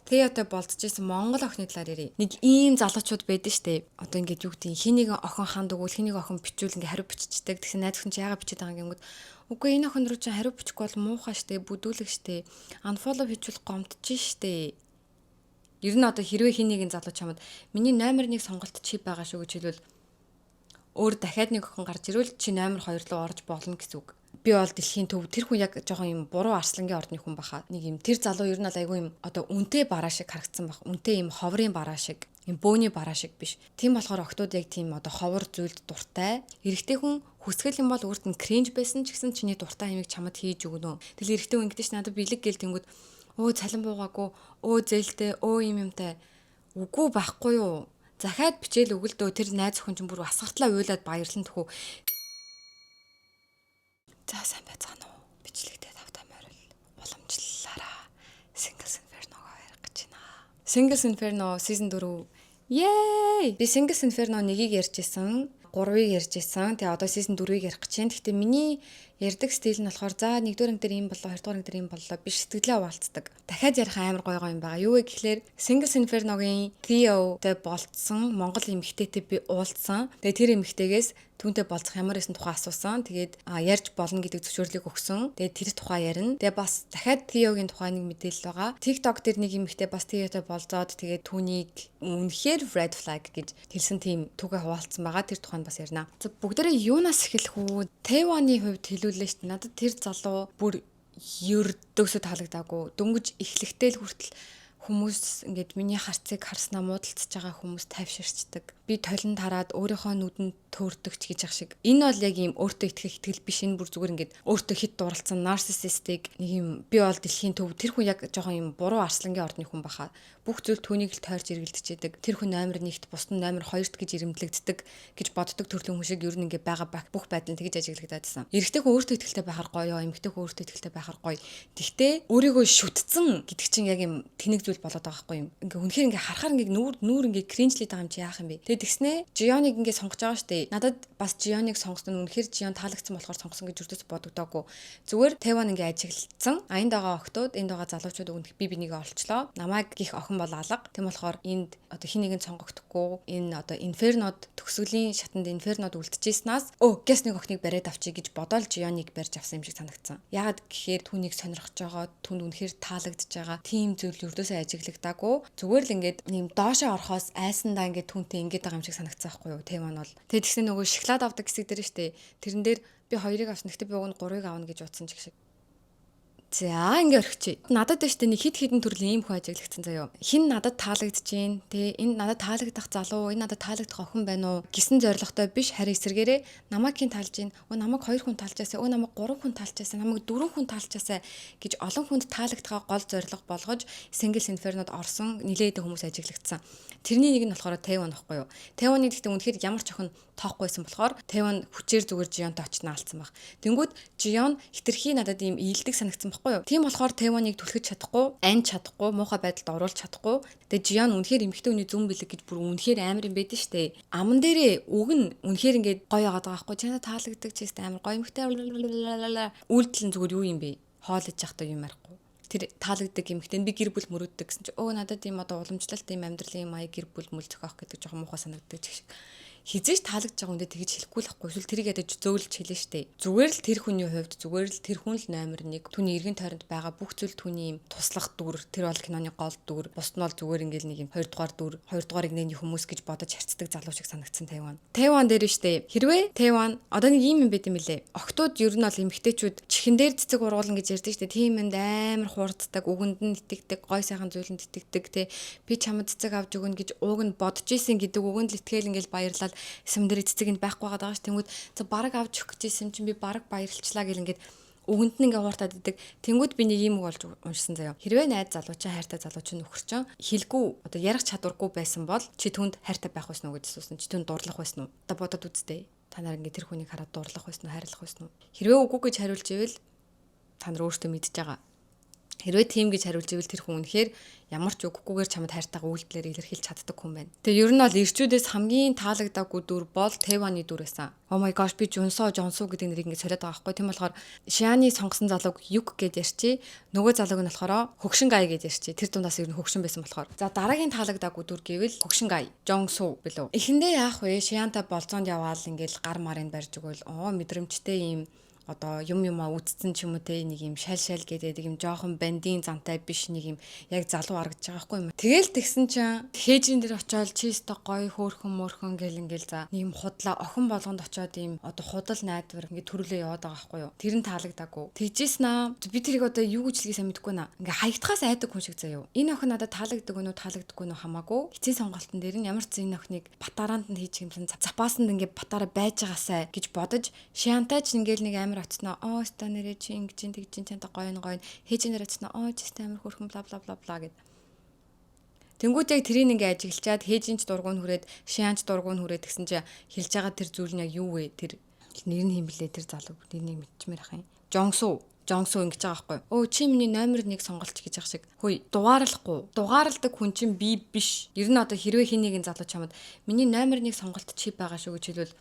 Театай болцчихсан Монгол охины талаар ярив. Нэг ийм залуучууд байдаг штэ. Одоо ингээд юу гэдэг хин нэг охин ханд өгвөл хин нэг охин бичүүл ингээд хариу биччихдэг. Тэгсэн найз охин чи яагаад бичээд байгаа юм гингүүд. Үгүй энэ охин руу чи хариу бичихгүй бол муухай штэ, бүдүүлэг штэ. Unfollow хийчихвэл гомдчих штэ. Ер нь одоо хэрвээ хин нэгэн залуу чамд миний номер 1 сонголт чи байгаа шүү гэж хэлвэл өөр дахиад нэг охин гарч ирвэл чи номер 2 руу орж болно гэсэн үг. Би бол дэлхийн төв тэр хүн яг жоохон юм буруу арслангийн ордны хүн баха. Нэг юм тэр залуу ер нь бол айгүй юм одоо үнтэй бараа шиг харагдсан баг. Үнтэй юм ховрын бараа шиг, юм бөөний бараа шиг биш. Тийм болохоор охтууд яг тийм одоо ховор зүйлд дуртай. Эрэгтэй хүн хүсгэл юм бол өөрт нь кринж байсан ч гэсэн чиний дуртай юмыг чамд хийж өгнө. Тэгэл эрэгтэй хүн ингэдэж надад бэлэг гэл тэнгүүд өө цалин буугаагүй, өө зээлтэй, өө юмтай. Үгүй байхгүй юу? Захаад бичээл өгөл дөө тэр найз охин ч бүр асгартлаа уйлаад баярлан төхөө. За сайн байцгаана уу? Бичлэгтээ тавтай морил уламжлалаараа Singles Inferno-гоо ярих гэж байна. Singles Inferno season 4. Yay! Би Singles Inferno 1-ийг ярьжсэн, 3-ыг ярьжсэн. Тэгээ одоо season 4-ийг ярих гэж байна. Гэхдээ миний ярддаг стил нь болохоор за 1-р анги дээр юм боллоо, 2-р анги дээр юм боллоо биш сэтгэлээ хуваалцдаг. Дахиад ярих амар гоё юм байгаа. Юу вэ гэхээр Singles Inferno-гийн Theo-тэй болцсон Монгол эмэгтэйтэй би уулзсан. Тэгээ тэр эмэгтэйгээс түүнтэй болцох ямар байсан тухай асуусан. Тэгээд ярьж болно гэдэг зөвшөөрлийг өгсөн. Тэгээд тэр тухай ярина. Тэгээд бас дахиад Theo-гийн тухай нэг мэдээлэл байгаа. TikTok дээр нэг эмэгтэй бас Theo-тэй болзоод тэгээд түүнийг үнэхээр red flag гэж хэлсэн тийм түүгээ хуваалцсан байгаа. Тэр тухайд бас ярина. За бүгдээрээ юунаас эхэлэх үү? Theo-ны хувьд хэлүүлээ шүү дээ. Надад тэр залуу бүр ердөөсөө таалагдаагүй. Дөнгөж эхлэхдээ л хүртэл хүмүүс ингээд миний харцыг харснаа муудалцж байгаа хүмүүс тайвширчдаг. Би толинд хараад өөрийнхөө нүдэнд төөрдөгч гэж ах шиг. Энэ бол яг ийм өөртөө итгэх итгэл биш. Энэ бүр зүгээр ингээд өөртөө хит дурлцсан нарциссистик нэг юм би бол дэлхийн төв тэр хүн яг жоохон юм буруу арслангийн ордны хүн баха. Бүх зүйл түүнийг л тойрж эргэлдчихэд тэр хүн номер 1-т бус нь номер 2-т гэж ирэмдлэгддэг гэж боддог төрлийн хүн шиг ер нь ингээд байгаа бүх байдал нь тэгж ажиглагдаад байсан. Эрэгтэй хүн өөртөө итгэлтэй байхаар гоё, эмэгтэй хүн өөртөө итгэлтэй байхаар гоё. Тэгтээ өөрийгөө шүтцэн гэдэг чинь яг юм тэнэг зүйл болоод байгаа байхгүй юм. Ингээ үнэхээр ингээ харахаар ингээ нүүр ингээ кринжлээд байгаа юм чи яах юм бэ? Тэгээд тэгснээ Жионыг ингээ сонгож байгаа штэ. Надад бас Жионыг сонгосон нь үнэхээр Жион таалагдсан болохоор сонгосон гэж үрдээс бодогдоогүй. Зүгээр Таван ингээ ажиглагдсан. Энд байгаа охтууд, энд байгаа залуучууд өгнөх би бинийгээ олчлоо. Намайг гих охин бол алга. Тэм болохоор энд одоо хин нэгэн сонгогдохгүй. Энэ одоо Инфернод төгсгөлийн шатанд Инфернод үлдчихснаас гэс нэг охиныг бариад авчиг гэж бодоол Жионыг барьж авсан юм шиг санагдсан. Ягаад гэхээр түүнийг сонирхож байгаа, түнд үнэхээр таалагдж байгаа. Тим зүйл үрдээсээ ажиглагдаагүй. Зүгээр л ингээд нэм доошоо орохоос айсандаа ингээд түнтэй ингээд байгаа юм шиг санагцсан байхгүй юу? Таван бол. Тэгээд тэгснэ нөгөө шоколад авдаг хэсэг дээр штэ. Тэрэн дээр би 2-ыг авсан. Гэхдээ би уг нь 3-ыг авна гэж утсан ч гэх шиг. За ингээ орхичих. Надад дэжтэй нэг хит хитэн төрлийн ийм хүн ажиглагдсан заяо. Хин надад таалагдж гин. Тэ энэ надад таалагдах залуу, энэ надад таалагдах охин байна уу гэсэн зорилготой биш харин эсэргээрээ намайг хин таалж гин. Намайг 2 хүн таалжаасаа, намайг 3 хүн таалжаасаа, намайг 4 хүн таалжаасаа гэж олон хүнд таалагдахаа гол зорилго болгож Singles Inferno-д орсон нилээд хүмүүс ажиглагдсан. Тэрний нэг нь болохоор Таван байхгүй юу? Таваны гэхдээ үнэхээр ямар ч охин тоохгүй байсан болохоор Таван хүчээр зүгээр Жионтой очиж наалцсан баг. Тэнгүүд Жион хитрхи надад ийм ийдэг санагдсан байхгүй юу? Тийм болохоор Таваныг түлхэж чадахгүй, ань чадахгүй, муухай байдалд оруулж чадахгүй. Тэгээ Жион үнэхээр эмэгтэй хүний зүн бэлэг гэж бүр үнэхээр амар юм байдэн штэ. Аман дээрээ үг нь үнэхээр ингээд гоё яагаад байгаа байхгүй. Чанаа таалагддаг чийст амар гоё эмэгтэй үйлдэл нь зүгээр юу юм бэ? Хоолж явахдаа юм ярихгүй. Тэр таалагддаг эмэгтэй би гэр бүл мөрөөддөг гэсэн чи надад ийм одоо уламжлалт ийм амьдралын маяг гэр бүл мөл зохиох гэдэг жоохон муухай санагддаг ч гэх шиг. Хизээш таалагдж байгаа үндэ тэгж хэлэхгүй л хгүй эсвэл тэрийг ядаж зөөлж хэлнэ штэ. Зүгээр л тэр хүний хувьд зүгээр л тэр хүн л номер 1. Түүний эргэн тойронд байгаа бүх зүйл түүний юм туслах дүр, тэр бол киноны гол дүр. Бусд нь бол зүгээр ингээл нэг юм 2 дугаар дүр, 2 дугаарыг нэг хүмүүс гэж бодож харцдаг залуу шиг санагдсан Таван. Таван дээр штэ. Хэрвээ Таван одоо нэг юм байт юм лээ. Охтууд ер нь бол эмгтээчүүд чихэн дээр цэцэг ургуулна гэж ярьдаг штэ. Тийм энд амар хуурддаг, үгэнд нь итгэдэг, гой сайхан зүйлэнд итгэдэг те. Би чамд цэцэг авч өгнө гэж ууг нь бодож исэн гэдэг үгэнд л итгэл ингээл баярлал эсэм дээр цэцэг энд байхгүй байгаа ш. Тэнгүүд за бараг авч өгөх гэжсэн чинь би бараг баярлчлаа гэл ингээд үгэнд нь ингээ хууртаад идэг. Тэнгүүд би нэг юм үг болж уншсан заяа. Хэрвээ найз залууч хайртай залууч нөхөрчөө хэлгүй одоо ярих чадваргүй байсан бол чи түнд хайртай байх байсан уу гэж асуусан. Чи түнд дурлах байсан уу? Одоо бодоод үзтээ. Та нар ингээ тэр хүнийг хараад дурлах байсан уу, хайрлах байсан уу? Хэрвээ үгүй гэж хариулж ивэл та нар өөртөө мэдж байгаа. Хэрвээ тийм гэж хариулж ивэл тэр хүн үнэхээр ямар ч үггүйгээр чамд хайртайгаа үйлдэлээр илэрхийлж чаддаг хүн байна. Тэгээ ер нь бол ирчүүдээс хамгийн таалагдаагүй дүр бол Тэваны дүр байсан. Oh my gosh би Жонсу гэдэг нэрийг ингэ солиод байгаа байхгүй. Тийм болохоор Шианы сонгосон залууг Юг гэж ярьчи. Нөгөө залууг нь болохоор Хөгшин Гай гэж ярьчи. Тэр дундаас ер нь хөгшин байсан болохоор. За дараагийн таалагдаагүй дүр гэвэл Хөгшин Гай, Жонсу билүү. Эхэндээ яах вэ? Шиантай болцоонд яваал ингээл гар марыг барьж өгвөл мэдрэмжтэй юм одоо юм үдцсэн ч юм уу те нэг юм шал гэдэг юм жоохон бандийн зантай биш нэг юм яг залуу харагдаж байгаа байхгүй юм. Тэгэл тэгсэн чинь хээжин дээр очиод чистэ гоё хөөрхөн мөрхөн гэл ингээл за нэг юм худлаа охин болгонд очиод юм одоо худал найдвар ингээд төрүүлээ яваад байгаа байхгүй юу. Тэр нь таалагдаагүй. Тэгжсэн аа би тэрийг одоо юу гэж хэлхийсаа мэдэхгүй наа. Ингээ хаягдхаас айдаг хүн шиг заяа. Энэ охин надад таалагддаг өнөө таалагддаггүй нөө хамаагүй. Эцсийн сонголтын дээр нь ямар ч энэ охиныг батараанд нь хийж юмсан запаасанд ингээ батараа байж байгаасай гэж бодож Шиантай ч ингээл нэг амар очсноо ста нэрэ чи ингэж тэгж чанта гоё хээж нэр очсноо чи амар хөрхөн бла бла бла бла гэд. Тэнгүүд яг тэрийг ингээ ажиглчаад хээжинч дургуун хүрээд Шианч дургуун хүрээд гэсэн чи хэлж байгаа тэр зүйл нь яг юу вэ? Тэр нэр нь химблээ тэр залуу нэрийг мэдчмээр ах юм. Жонсу ингэж байгаа байхгүй. Чи миний номер 1 сонголт гэж ах шиг. Хөөе, дугаарладаг хүн чинь би биш. Ер нь одоо хэрвээ хин нэгэн залуу чамд миний номер 1 сонголт чи байгаа шүү гэж хэлвэл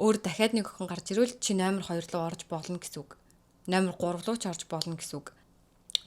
өөр дахиад нэг охин гарч ирвэл чи номер 2 руу орж болно гэсэн үг. Номер 3 руу ч орж болно гэсэн үг.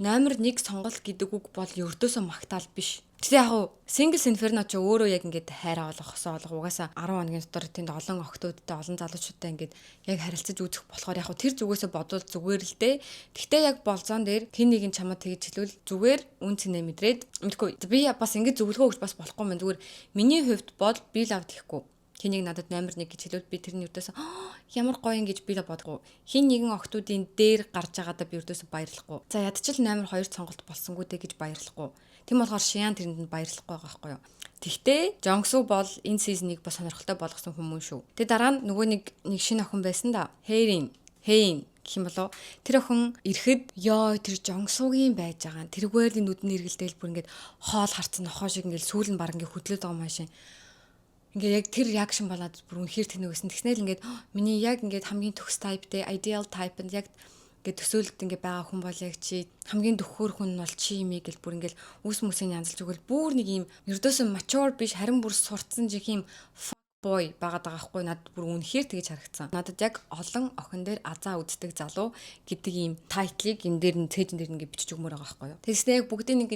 Номер 1 сонголт гэдэг үг бол ердөөсөө магтаал биш. Тэгээ яг Singles Inferno ч өөрөө яг ингээд хайраа олох, хосоо олох угаасаа 10 хоногийн дотор тэнд олон охтуудтай, олон залуучуудтай ингээд яг харилцаж үзэх болохоор яг тэр зүгээсээ бодвол зүгээр л дээ. Гэхдээ яг болзоон дээр хин нэг нь чамд тэгж хэлвэл зүгээр үн цэнэ мэдрээд мэдгүй. Би бас ингээд зөвлөгөө өгч бас болохгүй мэн зүгээр миний хувьд бол би лав гэхгүй. Хэнийг надад номер 1 гэж хэлвэл би тэрний өрдөөс ямар гоё юм гэж би л бодгоо. Хин нэгэн охтуудын дээр гарч байгаадаа би өрдөөс баярлахгүй. За ядчил номер 2 сонголт болсонгүү дээ гэж баярлахгүй. Тэм болохоор Шиан тэрэнд нь баярлахгүй байгаа байхгүй юу. Тэгтээ Жонсу бол энэ сизнийг бас сонирхолтой болгосон хүмүүс шүү. Тэгээ дараа нь нөгөө нэг шинэ охин байсан да. Хэйн гэх юм болов. Тэр охин ирэхэд тэр Жонсугийн байж байгаа. Тэргээр л нүдний эргэлдээл бүр ингээд хоол харцсан нохоо шиг ингээд сүүл нь баг ингээд хөдлөөд байгаа машин. Ингээ яг тэр реакшн болоод бүр үнэхээр тэнэгсэн. Тэгснээл ингээд миний яг ингээд хамгийн төгс type-тэй ideal type нь яг ингээд төсөөлөлт ингээ байгаа хүн бол яг чи хамгийн дөхөр хүн нь бол чи юм гэл бүр ингээл үс мүсэний янзалж өгөл бүр нэг юм ердөөсөө mature биш харин бүр сурцсан жих юм boy байгаад байгаа хгүй надад бүр үнэхээр тэгэж харагдсан. Надад яг олон охин дээр азаа үздэг залуу гэдэг ийм тайтлыг энэ дээр нь цээжин дээр ингээ бичиж өгмөр байгаа хгүй юу. Тэгснэ яг бүгдийг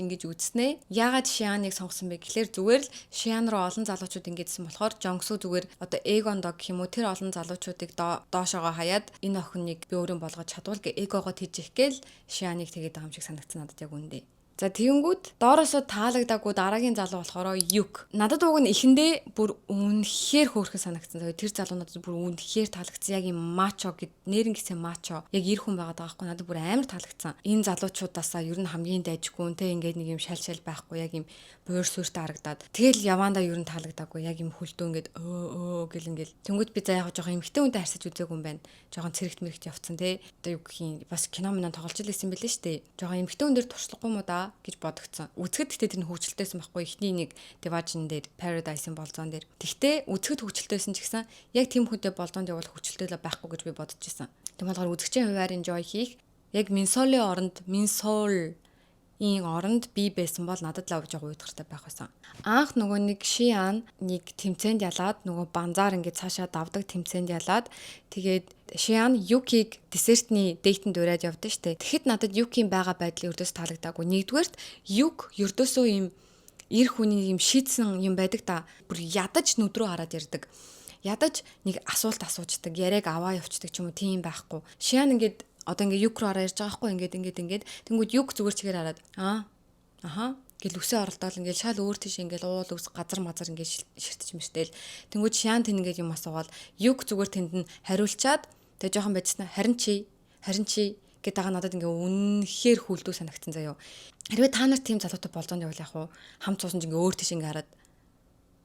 ингэж үзснэ. Яагаад Шианыг сонгосон бэ гэхлээр зүгээр л Шиан руу олон залуучууд ингэдсэн болохоор Жонсу зүгээр одоо Эгон дог гэх юм уу тэр олон залуучуудыг доошоогоо хаяад энэ охиныг би өөрөө болгож чадвал эгогоо тийжих гээл Шианыг тэгээд байгаа юм шиг санагдсан надад яг үндэ. За тэгэнгүүт доороосоо таалагдаагүй дараагийн залуу болохоор Юг. Надад уг нь эхэндээ бүр үнэхээр хөөрхөн санагдсан. Тэр залуу надад бүр үнэхээр таалагдсан. Яг юм мачо гэд нэрэн гисэн мачо. Яг ир хүн байгаад байгаа хгүй надад бүр амар таалагдсан. Энэ залуучуудаасаа ер нь хамгийн дайжгүй те ингээд нэг юм шал байхгүй яг юм буур сүртэй харагдаад. Тэгэл явандаа ер нь таалагдаагүй. Яг юм хөлдөө ингээд гэл ингээд. Тэнгүүд би за яг жоохон эмхтэй хүнтэй харьцаж үзээгүй юм байна. Жоохон цэрэгт мэрэгт явцсан те. Одоо юу гэх юм бас кино минь тоглож илсэн байлээ шүү дээ. Жоохон эмхтэй хүн дээр туршлахгүй мó да гэж бодогцсон. Үзэхэд гэхдээ тэр нь хөвгчлөлтэйсэн байхгүй ихний нэг Division дээр Paradise-ын болзоон дээр. Тэгтээ үзэхэд хөвгчлөлтэйсэн ч гэсэн яг тийм хүнтэй болзоонд явал хөвгчлөлтэй байхгүй гэж би бодож ирсэн. Тэгм болохоор үзэгчийн хуваар enjoy хийх яг Минсолийн оронд би байсан бол надад л авч байгаа уйдгартай байх байсан. Анх нөгөө нэг Шиан нэг тэмцээнд ялаад нөгөө банзаар ингээд цаашаа давдаг тэмцээнд ялаад тэгээд Шиан Юкиг десертний дейтэнд ураад явдсан штэ. Тэгэхэд надад Юкийн байгаа байдлыг өрдөөс таалагдаагүй. Нэгдүгээрт Юк өрдөөсөө юм эр хүний юм шийдсэн юм байдаг та. Бүр ядаж нүдрөө хараад ярддаг. Ядаж нэг асуулт асуучдаг, яриаг аваа явцдаг ч юм уу тийм байхгүй. Шиан ингээд одоо ингээ Юк руу араа ирж байгаа хгүй ингээд тэнгүүд Юк зүгээр чигээр хараад гэл үсээ оролдоол ингээл шал өөр тийш ингээл уул үс газар мазар ингээл ширтэж мэртэл тэнгүүд Шиан тэн ингээд юм асуугаад Юк зүгээр тэнд нь хариулчаад тэг жоохон байжснаа харин чи гэдэг байгаа надад ингээ үнэхээр хүлдүү санагдсан заяо. Хэрвээ та нар тийм залуутай болзоонд явал яг уу хамт суусан чинь ингээ өөр тийш ингээ хараад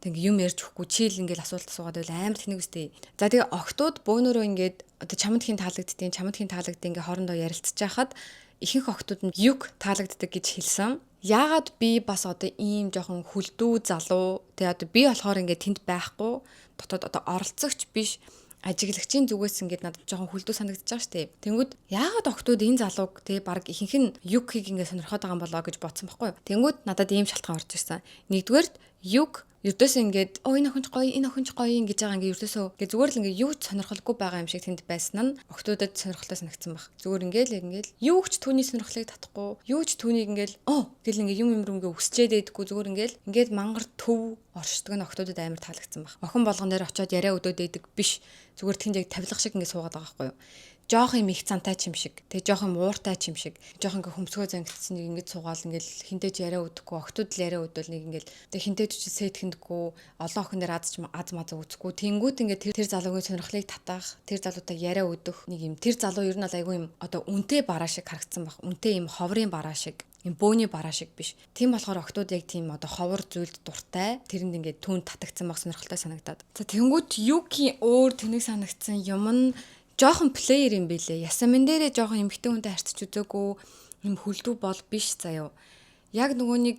тэг юм ярьж өгөхгүй чийл ингээл асуулт асуугаад байл амар тэнэг үстэй. За тэгээ охтууд бөөнөрөө ингээд одоо чамд хин таалагддیں ингээ хоорондоо ярилцж байхад ихэнх охтууд нь Юг таалагддаг гэж хэлсэн. Яагаад би бас одоо ийм жоохон хүлдүү залуу тэгээ одоо би болохоор ингээ тэнд байхгүй дотоод одоо оролцогч биш ажиглагчийн зүгээс ингээд надад жоохон хүлдүү санагдаж байгаа штеп. Тэнгүүд яагаад октод энэ залууг тэгээ баг ихэнх нь юкийг ингээд сонирхоод байгаа юм болоо гэж бодсон байхгүй юу. Тэнгүүд надад ийм шалтгаан орж ирсэн. Нэгдүгээр юк ердөөсөө ингээд энэ охинч гоё ингэж байгаа ингээд ердөөсөө ингээд зүгээр л ингээд юу ч сонирхолгүй байгаа юм шиг тэнд байсан нь октодод сонирхолтой санагдсан баг. Зүгээр ингээд юу ч түүний сонирхлыг татахгүй, юу ч түүнийг ингээд гэл ингээд юм рүү ингээд өсчээд байдаггүй зүгээр ингээд мангар төв оршдог нь октодод амар таалагдсан баг. Охин болгон дээр очиод яриа өдөөд байдаг биш. Зүгээр тэнд яг тавилга шиг ингээд суугаад байгаа байхгүй юу. Жоох юм их цантай ч юм шиг. Тэгээ жоох юм ууртай ч юм шиг. Жоох ингээ хөмсгөө зангидсан нэг ингээд суугаал ингээл хинтэж яриа өдөхгүй, октод л яриа өдөөл нэг ингээл тэгээ хинтэж ч сэтхэндэггүй, олон охин дээр аз маз үзэхгүй. Тэнгүүд ингээ тэр залуугийн сонирхлыг татах, тэр залуутай яриа өдөх нэг юм. Тэр залуу ер нь бол айгүй юм одоо үнтэй бараа шиг харагдсан баг. Үнтэй юм ховрын бараа шиг. Юм бөөний бараа шиг биш. Тийм болохоор октод яг тийм одоо ховор зүйлд дуртай. Тэрэнд ингээд түүнд татагдсан баг сонирхолтой санагдаад. За тэнгүүд юки өөр тэнэг санагдсан юм нь жоохон плеер юм билээ. Ясамин дээрээ жоохон эмхтэй хүнтэй харьцаж үзээгүй юм хүлдүү бол биш заяа. Яг нөгөө нэг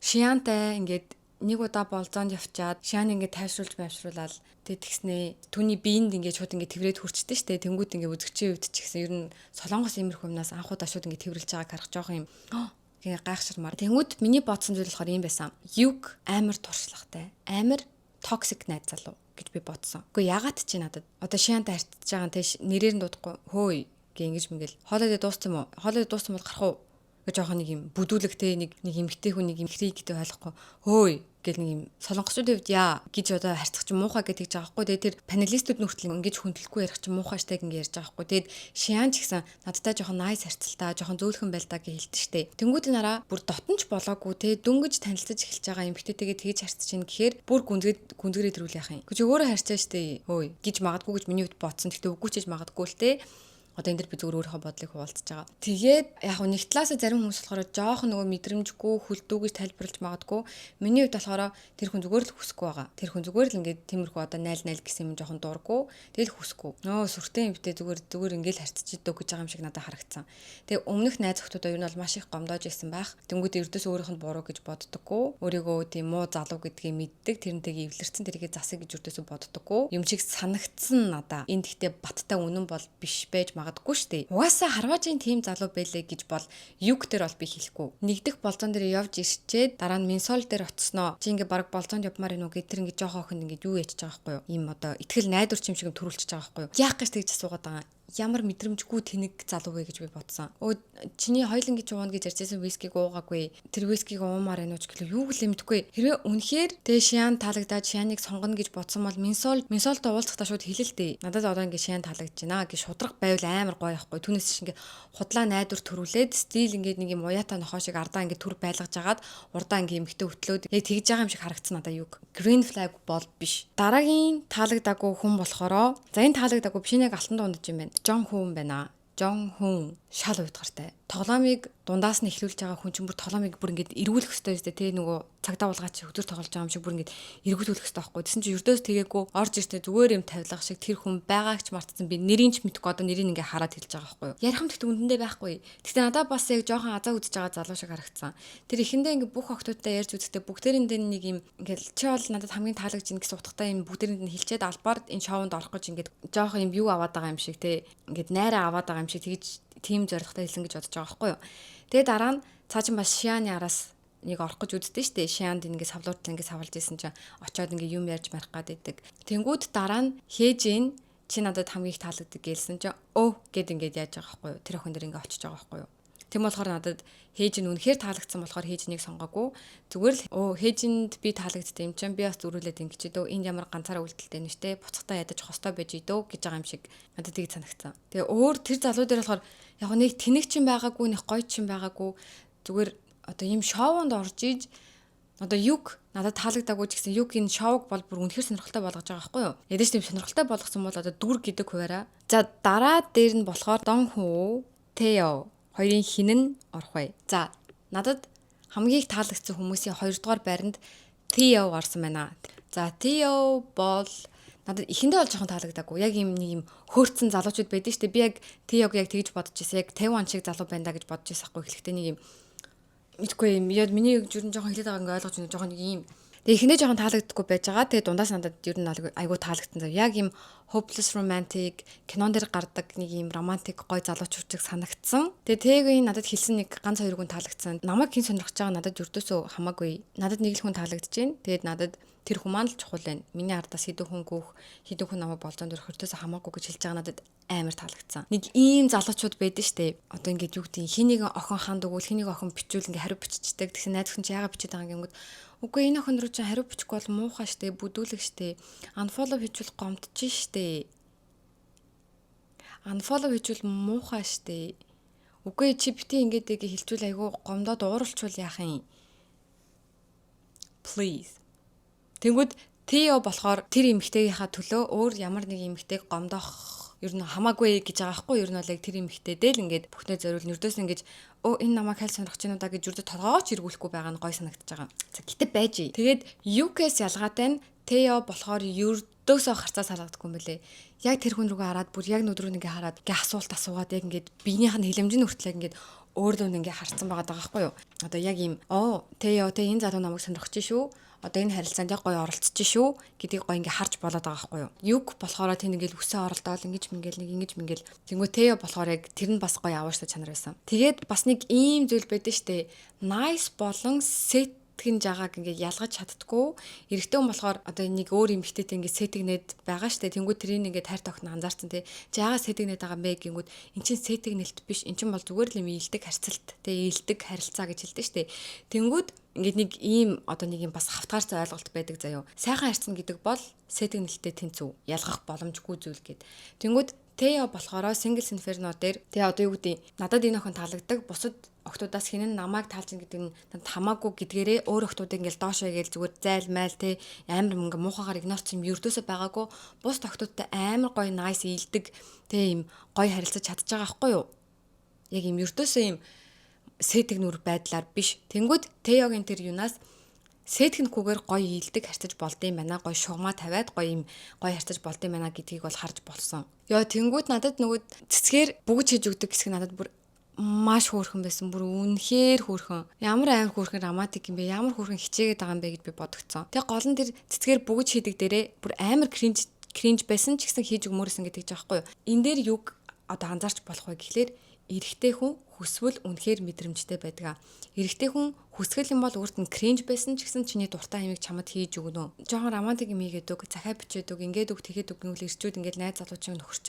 шиантай ингээд нэг удаа болзоонд явчаад шиан ингээд тайвшруулж байвшруулаад тэгснээ түүний биеинд ингээд шууд ингээд тэврээд хүрчтэй штэ. Тэнгүүд ингээд үзэгчийн үед ч гэсэн ер нь солонгос иймэрхүү юмнаас анхудаа шууд ингээд тэврэлж байгааг харах жоохон юм гээ гайхширмаар. Тэнгүүд миний бодсон зүйл болохоор юм байсан. Юг амар туршлагатай, амар токсик найз залуу гэж би бодсон. Гэхдээ ягаад чи надад одоо шиантай харьцаж байгаа нь тийш нэрээр нь дуудахгүй хөөе гэ ингэж мэгэл хоолойдоо дууссан юм уу? Хоолойдоо дууссан бол гарах уу? Гэж жоохон нэг юм бүдүүлэгтэй нэг эмгтэй хүн нэг эмхрий гэдэг ойлгохгүй хөөе гэл нэг юм солонгосчуудын хувьд яа гэж одоо харьцах чи муухай гэдэг ч байгаа хгүй. Тэгээд тэр панелистууд нүртэл ингэж хүндлэхгүй ярих чи муухай штэ ингэ ярьж байгаа хгүй. Тэгээд шиан ч гэсэн надтай жоохон найс харьцалтай жоохон зөөлхөн байлдаа гэж хэлдэг штэ. Тэнгүүдийн дараа бүр дотнч болоогүй те дөнгөж танилцаж эхэлж байгаа эмгтэйтэйгээ тэгж харьцаж ийн гэхээр бүр гүнзгэрээ төрүүл яах юм. Гэж өөрөө харьцаа штэ хөөе гэж магадгүй гэж миний хувьд бодсон. Гэхдээ үгүй ч гэж магадгүй л те. Одоо энэ дэр би зүгээр өөрийнхөө бодлыг хуваалцаж байгаа. Тэгээд яг нэг талаасаа зарим хүмүүс болохоор жоох нөгөө мэдрэмжгүй хүлдүү гэж тайлбарлаж магадгүй. Миний хувьд болохоор тэр хүн зүгээр л хүсэхгүй байгаа. Тэр хүн зүгээр л ингээд тиймэрхүү одоо найл гэсэн юм жоохон дурггүй. Тэгэл хүсэхгүй. Нөө сүртэй юмтэй зүгээр ингээд харьцаж идэв гэж байгаа юм шиг надад харагдсан. Тэгээ өмнөх найз охтуудаа ер нь бол маш их гомдоож исэн байх. Тэнгүүд эрдээс өөрийнх нь буруу гэж боддоггүй. Өөрийгөө тийм муу залуу гэдгийг мэддэг. Тэрнтэйгээ эвлэрсэн тэрийгээ засыг гэж эрдээсээ боддоггүй. Юм шиг санагдсан надаа. Энд гэхдээ баттай үнэн бол биш байж магадгүй штэ. Угаасаа Харважийн тим залуу байлээ гэж бол юг дээр бол би хэлэхгүй. Нэгдэх болзон дээр явж ирчээд дараа нь Минсол дээр очсноо. Чи ингээ баг болзонд явмаар нүг тэр ингээ жоохоо охинд ингээ юу ячж байгаа байхгүй юу? Ийм одоо итгэл найдварч юм шиг төрүүлчихэж байгаа байхгүй юу? Яах гэж тэгж асуугаад байгаа. Ямар мэдрэмжгүй тэнэг залуу вэ гэж би бодсон. Чиний хоёлын гэж ууна гэж ярьжсэн вискиг уугаагүй. Тэр вискиг уумаар энүүч гэлээ юу гэлээ мэдгүй. Хэрвээ үнэхээр тэ шиан таалагдаад шианыг сонгоно гэж бодсон бол Минсолтой уулзахдаа шууд хэлэлтэй. Надад одоо ингээ шиан таалагдж байна гэж шудрах байвал амар гоё байхгүй. Түүнээс шиг ингээ худлаа найдвар төрүүлээд стил ингээ нэг юм уяатаа нохоо шиг ардаа ингээ төр байлгаж агаад урдаа ингээ эмхтэй хөтлөөд яг тэгж байгаа юм шиг харагдсан надаа юг. Green flag бол биш. Дараагийн таалагдаагүй хүн болохоро за энэ таалагдаагүй биш нэг алтан дундаж юм байна. Жон хүн байна. Жон хүн шал уйдгартай. Тоглоомыг дундаас нь эхлүүлж байгаа хүн чинь бүр тоглоомыг бүр ингэж эргүүлэх хэрэгтэй өстэй тий нөгөө цагдаа булгаа чи хөдөр тоглож байгаа юм шиг бүр ингэж эргүүлүүлэх хэрэгтэй байхгүй. Тэсэн чи ердөөс тэгээгүй орж иртээ зүгээр юм тавилах шиг тэр хүн байгаагч мартсан би нэрийг ч мэдэхгүй одоо нэрийг ингээ хараад хэлж байгаа байхгүй юу. Ярих юм тэгт үндэндээ байхгүй. Тэгтээ надад бас яг жоохон азаа үзэж байгаа залуу шиг харагдсан. Тэр ихэндээ ингээ бүх охтуудтай ярьж үзэхдээ бүгдээрэнд нэг юм ингээл чи бол надад хамгийн таалагдж ин гэсэн утгатай юм бүгдээрэнд нь хэлчихэд албаар энэ шоунд орох гэж ингээ жоохон юм юу аваад байгаа юм шиг тий ингээ найраа аваад байгаа юм шиг тэгж тим зоригтой хэлсэн гэж бодож байгаа байхгүй юу. Тэгээ дараа нь цаашин бас шианы араас нэг орох гэж үздэг штэ. Шианд ингээ савлууртал ингээ савлж исэн чинь очиод ингээ юм ярьж марих гад идэг. Тэнгүүд дараа нь хээжин чи надад хамгийн их таалагддаг гэлсэн чинь гэд ингээ яаж байгаа байхгүй юу. Тэр охин дэр ингээ очиж байгаа байхгүй юу. Тэм болохоор надад хээжин үнэхээр таалагдсан болохоор хээжнийг сонгоогүй. Зүгээр л хээжинд би таалагддаг юм чинь би бас зүрүүлээд ингээ ч дөө энд ямар ганцаараа үлдэлтэй нэштэй буцахтаа ядаж хостой байж идөө гэж байгаа юм шиг надад тийг санагцсан. Тэгээ өөр тэр залуу дээр болохоор яг нэг тэнэг чин байгаагүй нэг гоё чин байгаагүй зүгээр одоо ийм шоунд орж иж одоо юг надад таалагдаагүй ч гэсэн юг энэ шоуг бол бүр үнэхээр сонирхолтой болгож байгаа байхгүй юу. Ядаж тийм сонирхолтой болгосон бол одоо дүр гэдэг хуваараа. За дараа дээр нь болохоор Дон Хүү, Тео хоёрын хинэн орох бай. За надад хамгийн их таалагдсан хүмүүсийн 2 дугаар байранд Тео орсон байна. За Тео бол надад ихэндээ бол жоохон таалагдаагүй. Яг юм нэг юм хөөрцөн залуучууд байдаг шүү дээ. Би яг Теог яг тэгж бодож ирсэн. Яг Тэван шиг залуу байна да гэж бодож ирсэн хгүй. Эхлэхдээ нэг юм мэдгүй юм. Яа миний жүрэн жоохон хэлээд байгаа ингээ ойлгож байна. Жоохон нэг юм Тэгээ эхнээ жоохон таалагддаггүй байж байгаа. Тэгээ дундаас надад ер нь айгүй таалагдсан. Яг юм hopeless romantic кинон дээр гардаг нэг юм романтик гой залуучуудыг санагдсан. Тэгээ надад хэлсэн нэг ганц хоёр хүн таалагдсан. Намайг хин сонирхож байгаа надад юрдөөсөө хамаагүй. Надад нэг л хүн таалагдж байна. Тэгээд надад тэр хүн маань л чухал байна. Миний ардаас хэдэн хүн гүөх, хэдэн хүн намайг болзон дөрөх хөртөөсөө хамаагүй гэж хэлж байгаа надад амар таалагдсан. Нэг ийм залуучууд байдаг штэ. Одоо ингээд юу гэдэг хэнийг охин ханд өгвөл хэнийг охин бичүүл ингээд хариу биччихдэг. Тэгсэн найз хүн чи яагаад бичиж байгаа юм гээд үгүй энэ охин руу чи хариу бичихгүй бол муухай штэ, бүдүүлэг штэ. Unfollow хийчихвэл гомдож штэ. Unfollow хийчихвэл муухай штэ. Үгүй чи бити ингээд хэлчихвэл айгу гомдоод ууралчвал яах юм? Please. Тэнгүүд Тео болохоор тэр эмэгтэйгийнхаа төлөө өөр ямар нэг эмэгтэйг гомдоох ер нь хамаагүй гэж байгаа хгүй. Ер нь бол яг тэр эмэгтэйдээ л ингээд бүхнээ зориул нэрдөөс ингэж энэ намайг хайл сонирхож байна удаа гэж үрдө толгоогооч эргүүлэхгүй байгаа нь гой санагдаж байгаа. За гэтээ байж. Тэгээд UK-с ялгаатай нь Тео болохоор ердөөсөө харцаа салгадаггүй юм бэлээ. Яг тэр хүн рүүгээ хараад бүр яг нүд рүү ингээ хараад ингээ асуулт асуугаад яг ингээд биенийх нь хилэмжийн хүртэл ингээд өөрлөө ингээ харцсан байгаа даахгүй юу. Одоо яг ийм Тео энэ залуу намайг сонирхож шүү. Одоо энэ харилцаанд яг гоё оролцож шүү гэдгийг гоё ингээ харж болоод байгаа байхгүй юу. Юг болохоор тэнд ингээл өсөө оролдоол ингэж мингээл Тэнгүү Тео болохоор яг тэр нь бас гоё авааштай чанар байсан. Тэгээд бас нэг ийм зүйл байдэн штэ. Nice болон сэтгэн жагааг ингээ ялгаж чаддгүй. Эрэгтэй хүн болохоор одоо нэг өөр эмэгтэйтэй ингээ сэтгнээд байгаа штэ. Тэнгүү тэрийг ингээ тайр тогтно анзаарсан те. Жаагаа сэтгнээд байгаа мэ гингүүд эн чин сэтгнэлт биш. Эн чин бол зүгээр л юм ийдэг харьцалт. Тэ ийдэг харилцаа гэж хэлдэг штэ. Тэнгүүд ингээд нэг ийм одоо нэг юм бас хавтгаарцай ойлголт байдаг заяо. Сайхан харьцна гэдэг бол сэтгнэлтэд тэнцүү ялгах боломжгүй зүйл гэд. Тэнгүүд Тео болохоор Singles Inferno дээр тэгээ одоо юу гэдэг надад энэ охин таалагддаг. Бусад охтуудаас хинэн намайг таалж ин гэдэг нь надад хамаагүй гэдгээрээ өөр охтуудыг ингээл доошоо гээл зүгээр зайл майл те амар ингээ муухагаар игнорч юм ердөөсөө байгаагүй. Бусад охтуудтай амар гоё nice ийдэг те юм гоё харилцаж чадчих байгаа байхгүй юу? Яг юм ердөөсөө юм сэтг нүр байдлаар биш. Тэнгүүд Теогийн тэр юунаас сэтгнэхгүйгээр гоё ийдэг харьцаж болдсон байна. Гоё шугамаа тавиад гоё харьцаж болдсон байна гэдгийг бол харж болсон. Яа тэнгүүд надад нөгөө цэцгээр бүгд хийж өгдөг хэсэг надад бүр маш хөөрхөн байсан. Бүр үнэхээр хөөрхөн. Ямар амар хөөрхөн романтик юм бэ? Ямар хөөрхөн хичээгээд байгаа юм бэ гэд би бодогцсон. Тэгээ гол нь тэр цэцгээр бүгд хийдэг дээрээ бүр амар кринж байсан ч гэсэн хийж өгмөрсөн гэдэг ч аахгүй юу. Энэ дээр юг одоо анзаарч болох вэ гэхлээр эрэгтэй хүн хүсвэл үнэхээр мэдрэмжтэй байдаг. Эрэгтэй хүн хүсгэл юм бол өөрт нь кринж байсан ч гэсэн чиний дуртай юмыг чамд хийж өгнө. Жохон романтик юм хийгээд өг, захаа бичээд өг, ингээд өг, тэгэхэд өг гэвэл ирчүүд ингээд найз залуучийн нөхөрч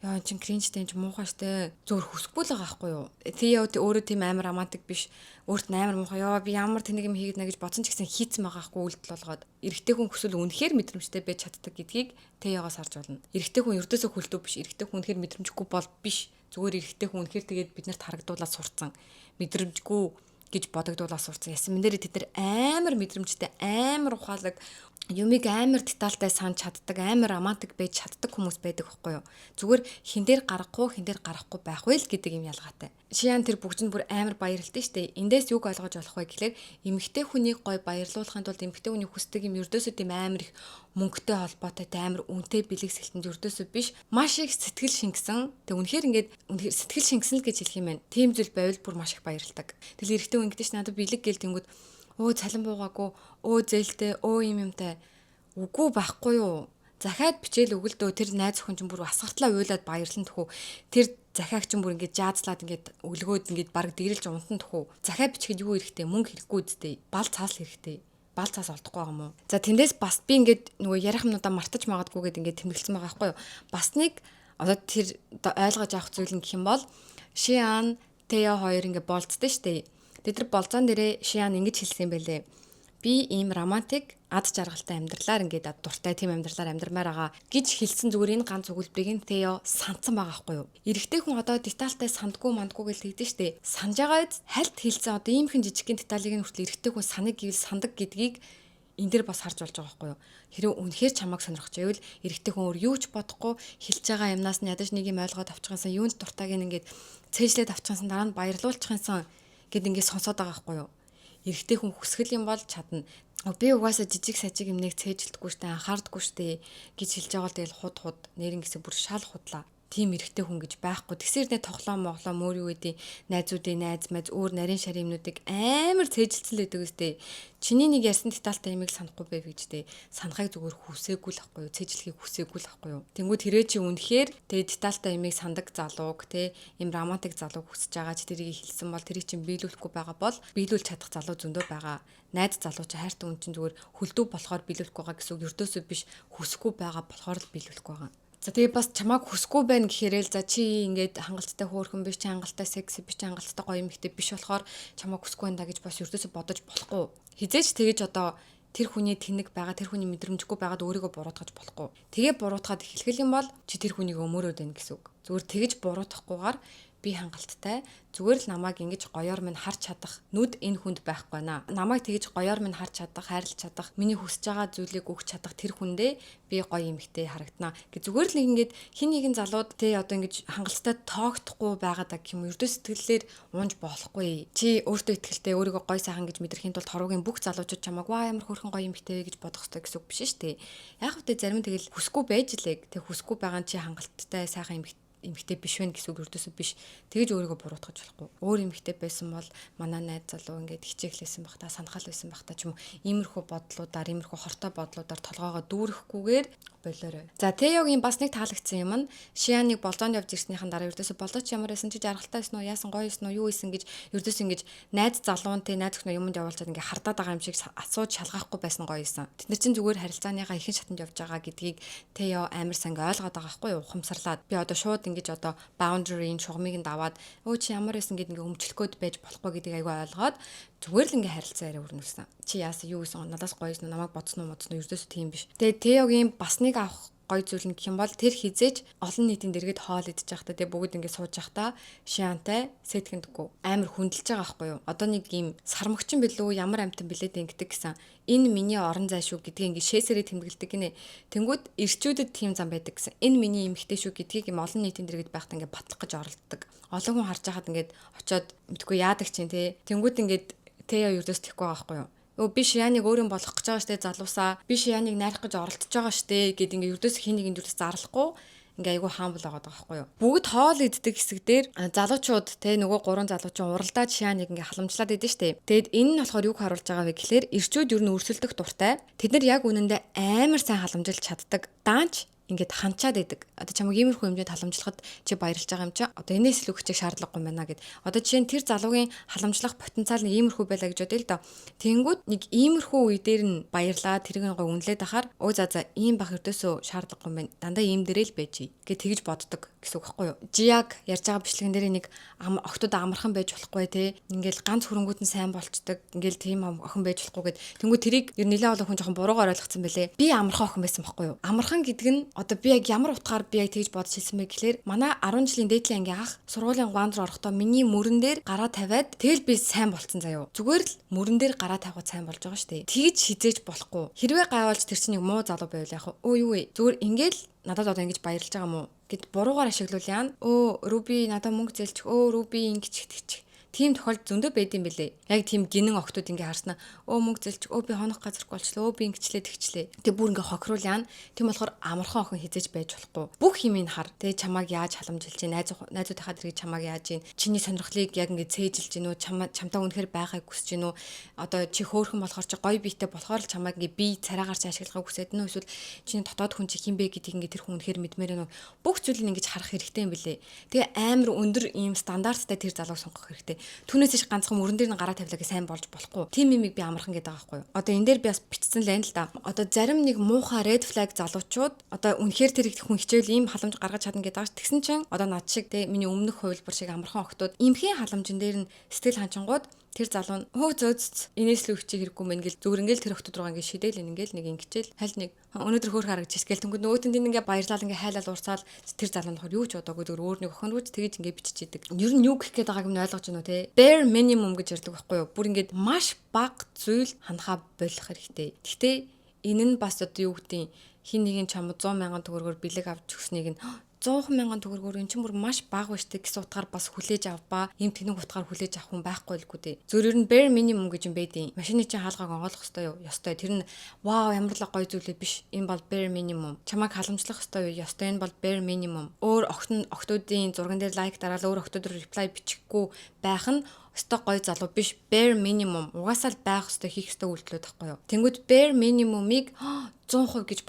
яа чин кринжтэй юм муухай штэ. Зөөр хүсэхгүй л байгаа байхгүй юу. Тео өөрөө тийм амар романтик биш. Өөрт нь амар муухай. Яа би ямар тэнийг юм хийгээд нэ гэж бодсон ч гэсэн хийцэн байгаа хгүй үйлдэл болгоод. Эрэгтэй хүн хүсвэл үнэхээр мэдрэмжтэй байж чаддаг гэдгийг Теогоос харж болно. Эрэгтэй хүн ердөөсөө хүлдүү биш. Эрэгтэй хүн үнэхээр мэдрэмжгүй бол биш. Зүгээр эрэгтэй хүн үнэхээр тэгээд бид нарт харагдуулаад сурцсан. Мэдрэмжгүй гэж бодогдуулаад сурцсан. Ясмэн дээр тэд нар амар мэдрэмжтэй, амар ухаалаг, юмыг амар детальтай санаж чаддаг, амар романтик байж чаддаг хүмүүс байдаг байхгүй юу? Зүгээр хин дээр гарахгүй байх вэ л гэдэг юм ялгаатай. Шиян тэр бүгд нь бүр амар баярлалтай штэ. Эндээс юг ойлгож болох вэ гэхлээр эмэгтэй хүнийг гой баярлуулахын тулд эмэгтэй хүний хүсдэг юм ердөөсөө тийм амар их мөнгөтэй холбоотой амар үнэтэй бэлэгсэлтэнд ердөөсөө биш. Маш их сэтгэл шингэсэн. Тэг үнэхээр үнэхээр сэтгэл шингэсэн л гэж хэлэх юм байна. Тийм зүйл байвал бүр маш их баярлдаг. Тэгэл эрэгтэй хүн ингэдэж надад бэлэг гэл тэнгүүд цалин буугаагүй, зээлтэй, юмтай. Үгүй байхгүй юу? Захаад бичээл өгөлдөө тэр найз охин ч бүр асгартлаа уйлаад баярлан төхөө. Тэр захиаг ч бүр ингээд жаазлаад ингээд өглөгөөд ингээд баг дэрэлж унтан төхөө. Захаа бичгээд юу хэрэгтэй? Мөнгө хэрэггүй үстэй. Бал цаас хэрэгтэй. Бал цаас олдохгүй байгаа юм уу? За тэндээс бас би ингээд нөгөө ярих юмудаа мартаж магадгүйгээд ингээд тэмдэглэсэн байгаа байхгүй юу? Бас нэг одоо тэр ойлгож авах зүйл нь гэх юм бол Шиан Тео хоёр ингээд болцсон шүү дээ. Тэд нар болзоон дээрээ Шиан ингэж хэлсэн байлээ. Би ийм романтик ад жаргалтай амьдралаар ингээд дуртай тийм амьдралаар амьдрмаар байгаа гэж хэлсэн зүгээр энэ ганц өгүүлбэрийг нь Тео сандсан байгаа байхгүй юу. Эрэгтэй хүн одоо детальтай сандгүй мандгүй гэж хэлдэг штэ. Санаж байгаа хальт хэлсэн одоо ийм хэн жижигхэн деталийг нь хүртэл эрэгтэй хүн санаг гэвэл сандаг гэдгийг энэ дэр бас харж болж байгаа байхгүй юу. Хэрэв үнэхээр чамайг сонирхож байвал эрэгтэй хүн өөр юу ч бодохгүй хэлж байгаа юмнаас нь ядаж нэг юм ойлгоод авчихсан юунд дуртайг ингээд цээжлээд авчихсан дараа нь баярлуулчихсан гэд ингээд сонсоод байгаа байхгүй юу. Эрэгтэй хүн хүсгэл юм бол чадна. Би угаасаа жижиг сажиг юмныг цээжилдэггүй штэ анхаардаггүй штэ гэж хэлж байгаа л тэгэл худ нэрэн гэсэн бүр шал худлаа. тийм эрэгтэй хүн гэж байхгүй. Тэгсэр нэ тоглоом өөр юу гэдэг найзуудын найз мэз өөр нарийн шарын юмнуудыг амар цээжилсэн л байдаг үстэй. Чиний нэг ярьсан детальтай юмыг санахгүй байв гэжтэй. Санахыг зүгээр хүсээгүй л байхгүй юу? Цээжлэхийг хүсээгүй л байхгүй юу? Тэнгүүд тэрээ чи үнэхээр тэгээ детальтай юмыг сандаг залууг те юм романтик залууг хүсэж байгаа ч тэрийг хэлсэн бол тэрийг чинь биелүүлэхгүй байгаа бол биелүүлж чадах залуу зөндөө байгаа. Найз залуу чи хайртай хүн чинь зүгээр хүлдүү болохоор биелүүлэхгүй байгаа гэсэн үг ердөөсөө биш хүсэхгүй байгаа болохоор л биелүүлэхгүй байгаа. За тэгээ бас чамааг хүсэхгүй байна гэхээрэл за чи ингээд хангалттай хөөрхөн биш, чи хангалттай секси биш, чи хангалттай гоё юмхтэй биш болохоор чамааг хүсэхгүй байна да гэж бас ердөөсөө бодож болохгүй. Хизээч тэгэж одоо тэр хүний тэнэг байгаа, тэр хүний мэдрэмжгүй байгаад өөрийгөө буруутгаж болохгүй. Тэгээ буруутгаад эхлэх юм бол чи тэр хүнийг өмөрөөд байна гэсэн үг. Зүгээр тэгэж буруутгахгүйгээр би хангалттай зүгээр л намайг ингэж гоёор минь харж чадах нүд энэ хүнд байхгүй наа. Намайг тэгэж гоёор минь харж чадах, хайрлаж чадах, миний хүсэж байгаа зүйлийг өгч чадах тэр хүндээ би гоё эмэгтэй харагдана. Гэ зүгээр л ингэж хин нэгэн залууд те одоо ингэж хангалттай тоогдохгүй байгаадаа юм ердөө сэтгэлээр унж болохгүй. Чи өөртөө ихтэй өөрийгөө гоё сайхан гэж мэдрэхийн тулд хоруугийн бүх залуучууд чамайг ваа ямар хөрхэн гоё эмэгтэй гэж бодох хэрэгтэй гэсэн үг биш шүү дээ. Яг хөтэ зарим тэгэл хүсэхгүй байж лээ. Тэг хүсэхгүй байгаа нь чи хангалттай сайхан эмэгтэй биш вэ гэсэн үг ердөөсөө биш. Тэгэж өөрийгөө буруутгаж болохгүй. Өөр эмэгтэй байсан бол манай найз залуу ингээд хичээхлээсэн бах та санахал байсан бах та ч юм уу иймэрхүү бодлуудаар иймэрхүү хортой бодлуудаар толгоогоо дүүрэхгүйгээр болоорой. За Теогийн бас нэг таалагдсан юм нь Шианыг болзоонд явж ирснийхэн дараа ердөөсөө болооч ямар байсан чи жаргалтай байсан уу яасан гоё байсан уу юу исэн гэж ердөөсөө ингэж найз залуун те найз өхнөө юмд явуулчаад ингээ хардаад байгаа юм шиг асууж шалгаахгүй байсан гоё исэн. Тэд нар чинь зүгээр харилцааныхаа ихэнх шатанд явж байгаа гэдгийг Тео амар сайн ойлгоод байгаа байхгүй юу ухамсарлаад би одоо шууд ингэж одоо boundary-ийн шугамыг нь даваад өө чи ямар байсан гэд ингээ өмчлөхөд байж болохгүй гэдгийг айгүй ойлгоод зүгээр л ингээ харилцаа яриа өрнүүлсэн. Чи яасан юу гэсэн надаас гоё юм намайг бодсон уу ердөөсөө тийм биш. Тэгээ Теогийн бас нэг авах гоё зүйл нь гэх юм бол тэр хизээж олон нийтийн дэргэд хоол идэж байхдаа тэгээ бүгд ингэ сууж байхдаа Шиантай сэтгэндэхгүй амар хүндэлж байгаа байхгүй юу. Одоо нэг юм сармагчин билүү ямар амтан билээд ингэдэг гэсэн энэ миний орон зай шүү гэдгийг ингэ шээсэрээ тэмдэглэдэг гинэ. Тэнгүүд ирчүүдэд тийм зам байдаг гэсэн. Энэ миний эмэгтэй шүү гэдгийг юм олон нийтийн дэргэд байхдаа ингэ батлах гэж оролддог. Олон хүн харж байхад ингэ очиод мэдгүй яадаг чинь тий. Тэнгүүд ингэ Тео юрдөөс тэхгүй байгаа байхгүй юу. Би Шианыг өөрийн болгох гэж байгаа штэ залуусаа. Би Шианыг найрах гэж оролдож байгаа штэ гэд ингээ юрдөөс хин нэгэнд юрдөөс зарлахгүй ингээ айгүй хаамбал байгаа байхгүй юу. Бүгд хоол иддэг хэсэг дээр залуучууд те нөгөө гурван залуучин уралдаад Шианыг ингээ халамжлаад идэв штэ. Тэгэд энэ нь болохоор юг харуулж байгаа вэ гэхлээр ирчүүд ер нь өрсөлдөх дуртай. Тэд нар яг үнэндээ амар сайн халамжилж чаддаг. Даанч ингээд ханчаад идэг. Одоо чамайг иймэрхүү хэмжээнд халамжлахад чи баярлж байгаа юм чи. Одоо энэс л өгчих шаардлагагүй байна гэд. Одоо жишээ нь тэр залуугийн халамжлах потенциал нь иймэрхүү байлаа гэж бодъё л доо. Тэнгүүд нэг иймэрхүү үе дээр нь баярлаа тэрийг гоо үнэлээд ахаар өө за ийм бах өрдөөсөө шаардлагагүй юм байна. Дандаа ийм дээрээ л байж гэд тэгж боддог гэсэн үг байхгүй юу. Жиаг ярьж байгаа бичлэгэн дээр нэг охтууд амархан байж болохгүй те. Ингээл ганц хөрөнгүүд нь сайн болцдог. Ингээл тийм охин байж болохгүй гэд. Тэнгүүд тэрийг ер нь нэлээд олон хүн жоохон буруугаар ойлгоцсон байлээ. Би амархан охин байсан байхгүй юу. Амархан гэдэг нь одоо би яг ямар утгаар би яг тэгж бодож хэлсэн бэ гэхлээр манай 10 жилийн дээдлийн ангийн ах сургуулийн гуанд руу орохдоо миний мөрөн дээр гараа тавиад тэгэл би сайн болцсон заяо. Зүгээр л мөрөн дээр гараа тавихад сайн болж байгаа шүү дээ. Тэгж хизээж болохгүй. Хэрвээ гайвуулж тэр чинь нэг муу залуу байвал яг өө юу вэ? Зүгээр ингээл надад одоо ингэж баярлж байгаа мó гэд буруугаар ашиглуулъя. Өө Руби надад мөнгө зээлчих. Өө Руби ингэж тэгчих. Тийм тохиолдол зөндөө байдсан бэлээ. Яг тийм гинэн охтууд ингээ харснаа өө мөнгө зэлчих, өө би хонох газаргүй болчлоо, өө би ингэчлээ тэгчлээ. Тэг бүр ингээ хохирул яана. Тийм болохоор амархан охин хизээж байж болохгүй. Бүх юмыг хар. Тэг чамааг яаж халамжилж чинь, найзуудынхаа дэргийг чамааг яаж чинь, чиний сонирхлыг яг ингээ цээжилж гинөө, чамтаа үнэхээр байхыг хүсэж гинөө. Одоо чи хөөхөн болохоор чи гоё биетэй болохоор л чамааг ингээ бие цараагаар ашиглахыг хүсэж гинөө. Эсвэл чиний дотоод хүн чи хин бэ гэдгийг ингээ тэр хүн үнэхээр мэдмээр нөө. Бүх зүйлийг ингээ харах хэрэгтэй юм бэлээ. Тэгээ амар өндөр ийм стандарттай тэр залууг сонгох хэрэгтэй. Түүнээс их ганцхан мөрөн дээр нь гараа тавилаа гэ сайн болж болохгүй. Тим мимиг би амархан гэдэг байгаа байхгүй юу. Одоо энэ дээр би бас бичсэн л байна л да. Одоо зарим нэг муухай red flag залуучууд одоо үнэхээр тэр их хүн хичээл ийм халамж гаргаж чадна гэдэг байгаа. Тэгсэн чинь одоо над шиг те миний өмнөх хувилбар шиг амархан охтууд имхийн халамжин дээр нь сэтгэл ханчингууд тэр залуу нь хөө зөөц инээс л үхчих хэрэггүй мэн гэл зүгээр ингээл тэр охтууд руугаа ингээл шидээл ингээл нэг ингэчээл хайл нэг өнөөдөр хөөр харагч скэл тэнгүүд нөгөөтөнд ингээ баярлал ингээ хайлал уурсаал тэр залуу нь болохоор юу ч удаагүй зүгээр өөр нэг охин руу тэгэж ингээ биччихийдэг. Ер нь юу гэх гээд байгааг нь ойлгож байна уу те? Bare minimum гэж ярьдаг байхгүй юу? Бүр ингээд маш бага зүйл ханахаа болох хэрэгтэй. Гэхдээ энэ нь бас одоо юу гэдэг хин нэгэн чамд 100,000 төгрөгөөр бэлэг авч өгснийг нь 100,000 төгрөгөөр эн чинь бүр маш бага ба штэ гэсэн утгаар бас хүлээж авбаа. Ийм тэнэг утгаар хүлээж авах хүн байхгүй л гүдээ. Зөв ер нь bare minimum гэж юм байдیں۔ Машины чинь хаалгааг онгойлгох ёстой юу? Ёстой. Тэр нь вау ямар л гоё зүйлээ биш. Энэ бол bare minimum. Чамайг халамжлах ёстой юу? Ёстой. Энэ бол bare minimum. Өөр охтуудын зурган дээр лайк дараал өөр охтууд руу reply бичихгүй байх нь өстой гой залуу биш. Bare minimum угаасаа л байх өстой хийх өстой үйлдэлүүд байхгүй юу. Тэнгүүд bare minimum-ыг 100% гэж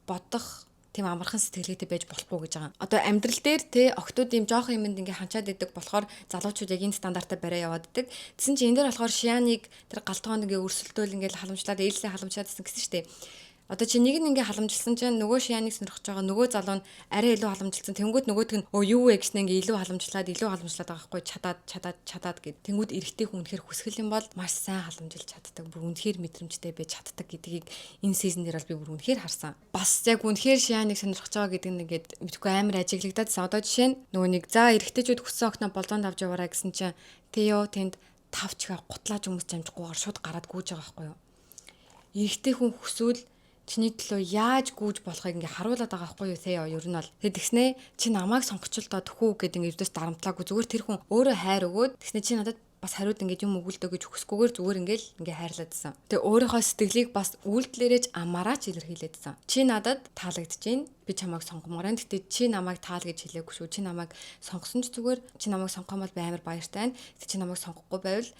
бодох тийм амархан сэтгэлгээтэй байж болохгүй гэж байгаа. Одоо амьдрал дээр те охтууд ийм жоох юмд ингээ ханчаад идэг болохоор залуучууд яг энэ стандартаа барай яваад идэг. Тэсэн чи энэ дээр болохоор шианыг тэр галтгоонд ингээ өрсөлдөөл ингээ халамжлаад ээлжлээ халамжлаад гэсэн штеп. Одоо чи нэг нь ингээ халамжилсан чинь нөгөө шианыг сонирхож байгаа нөгөө залуу нь арай илүү халамжилсан. Тэнгүүд нөгөөдг нь юу вэ гэснээр ингээ илүү халамжлаад байгаа байхгүй чадаад гэд. Тэнгүүд эрэгтэй хүн үнэхээр хүсгэл юм бол маш сайн халамжилж чаддаг. Бүр үнэхээр мэдрэмжтэй байж чаддаг гэдгийг энэ сизон дээр бол би бүр үнэхээр харсан. Бас яг үнэхээр шианыг сонирхож байгаа гэдэг нь ингээд мэдгүй амар ажиглагдаад. Одоо жишээ нь нөгөө нэг за эрэгтэйчүүд хүссэн охиноо болзоонд авч яваарай гэсэн чинь Тео тэнд тавчгаа гутлааж хүмүүс амжихгүйгээр шууд гараад гүйж байгаа байхгүй юу. Эрэгтэй хүн хүсвэл чиний төлөө яаж гүйж болохыг ингээ харуулад байгаа байхгүй юу Тео ер нь бол. Тэгэд тэгснэ чи намайг сонгоч л доо төхөө гэдэг ингээ юудаас дарамтлаагүй зүгээр тэр хүн өөрөө хайр өгөөд тэгснэ чи надад бас хариуд ингээд юм өгүүлдэ гэж хүсгүйгээр зүгээр ингээл ингээ хайрлаадсан. Тэгээ өөрийнхөө сэтгэлийг бас үйлдэлээрэж амаараач илэрхийлээдсэн. Чи надад таалагдчихээн. Би чамайг сонгомоор байна. Гэтэ чи намайг таал гэж хэлээгүй шүү. Чи намайг сонгосон ч зүгээр чи намайг сонгохом бол би амар баяртай байна. Гэтэ чи намайг сонгохгүй байвал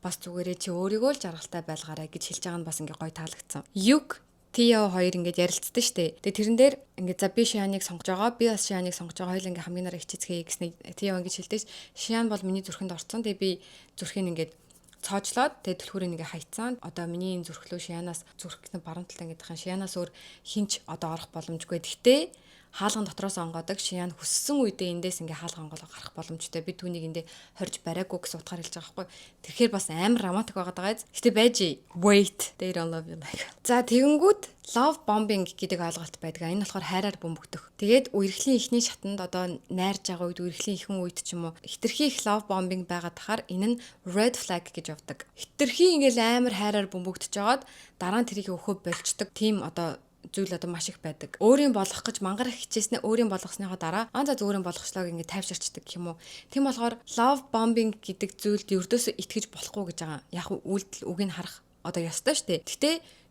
бас зүгээрээ чи өөрийгөө л жаргалтай байлгаарай гэж хэлж байгаа нь бас ингээ гоё таалагдсан. Юг Тео хоёр ингээд ярилцдаг штэ. Тэгээ тэрэн дээр ингээд за би Шианыг сонгож байгаа. Би бас Шианыг сонгож байгаа. Хоёул ингээд хамгийн нараа хичээцгээе гэснээр Тео ингэж хэлдэг. Шиан бол миний зүрхэнд орсон. Тэгээ би зүрхийг ингээд цоочлоод тэгээ түлхүүрийг ингээ хайцсан. Одоо миний энэ зүрхлөө Шианаас зүрхний баруун талд ингээд хань Шианаас өөр хинч одоо орох боломжгүй. Гэхдээ хаалган дотроос онгодог Шиан хүссэн үедээ эндээс ингээ хаалган онгоолго гарах боломжтой. Би түүнийг эндээ хорж бариагүй гэсэн утгаар хэлж байгаа байхгүй. Тэгэхээр бас амар романтик байгаад байгаа. Гэтэ байж wait they don't love you like. За тэгэнгүүт love bombing гэдэг ойлголт байдаг. Энэ болохоор хайраар бөмбөгдөх. Тэгээд үерхлийн ихний шатанд одоо найрж байгаа үед үерхлийн ихэн үед ч юм уу хитрхи их love bombing байгаад тахаар энэ нь red flag гэж явдаг. Хитрхи ингээл амар хайраар бөмбөгдөж жагаад дараа нь тэрийг өхөө болчдөг. Тим одоо зүйл одоо маш их байдаг. Өөрийн болох гэж мангар хичээснээ өөрийн болгосныхоо дараа за зөвөрийн болгочлоог ингээд тайвширчдаг гэх юм уу. Тийм болохоор love bombing гэдэг зүйлд ердөөсөө итгэж болохгүй гэж байгаа. Яг үйлдэл үгийг харах одоо ёстой шүү дээ. Гэтэ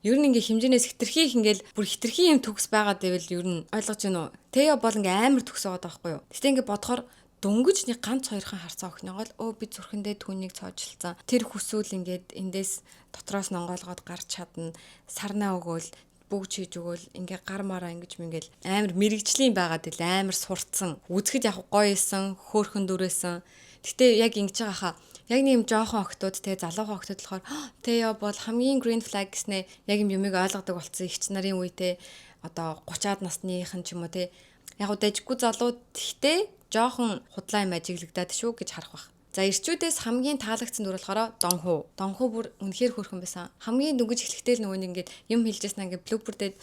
ер нь ингээ хэмжээнээс хитрхи их ингээл бүр хитрхи юм төгс байгаад байвал ер нь ойлгож байна уу? Тео бол ингээ амар төгс байгаа байхгүй юу? Гэтэ ингээ бодохоор дөнгөж нэг ганц хоёрхан харсан охиноогоо л би зүрхэндээ түүнийг цоожилцсан. Тэр хүсвэл ингээд эндээс дотроос нонгоолгоод гарч чадна. Сарнаа өгөөл бүгд хийж өгөөл ингээ гар мараа ингэж мингээл амар мэрэгжлийн байгаад ил амар сурцсан. Үзэхэд яг гоё исэн, хөөхөн дүрээсэн. Гэтэ яг ингэж байгаа хаа. Яг нэг юм жоохон охтууд те залуухан охтууд болохоор Тео бол хамгийн green flag гэснээ яг юм юмыг ойлгодог болсон ихч нарын үедээ одоо 30-аад насныхан ч юм уу те яг дэжгүй залууд тэгтээ жоохон худлаа юм ажиглагдаад шүү гэж харах бах. За ирчүүдээс хамгийн таалагдсан дүр болохоор Донху. Донху бүр үнэхээр хөөрхөн байсан. Хамгийн дөнгөж эхлэхдээ л нөгөө ингээд юм хэлжсэн ингээд блуппердээд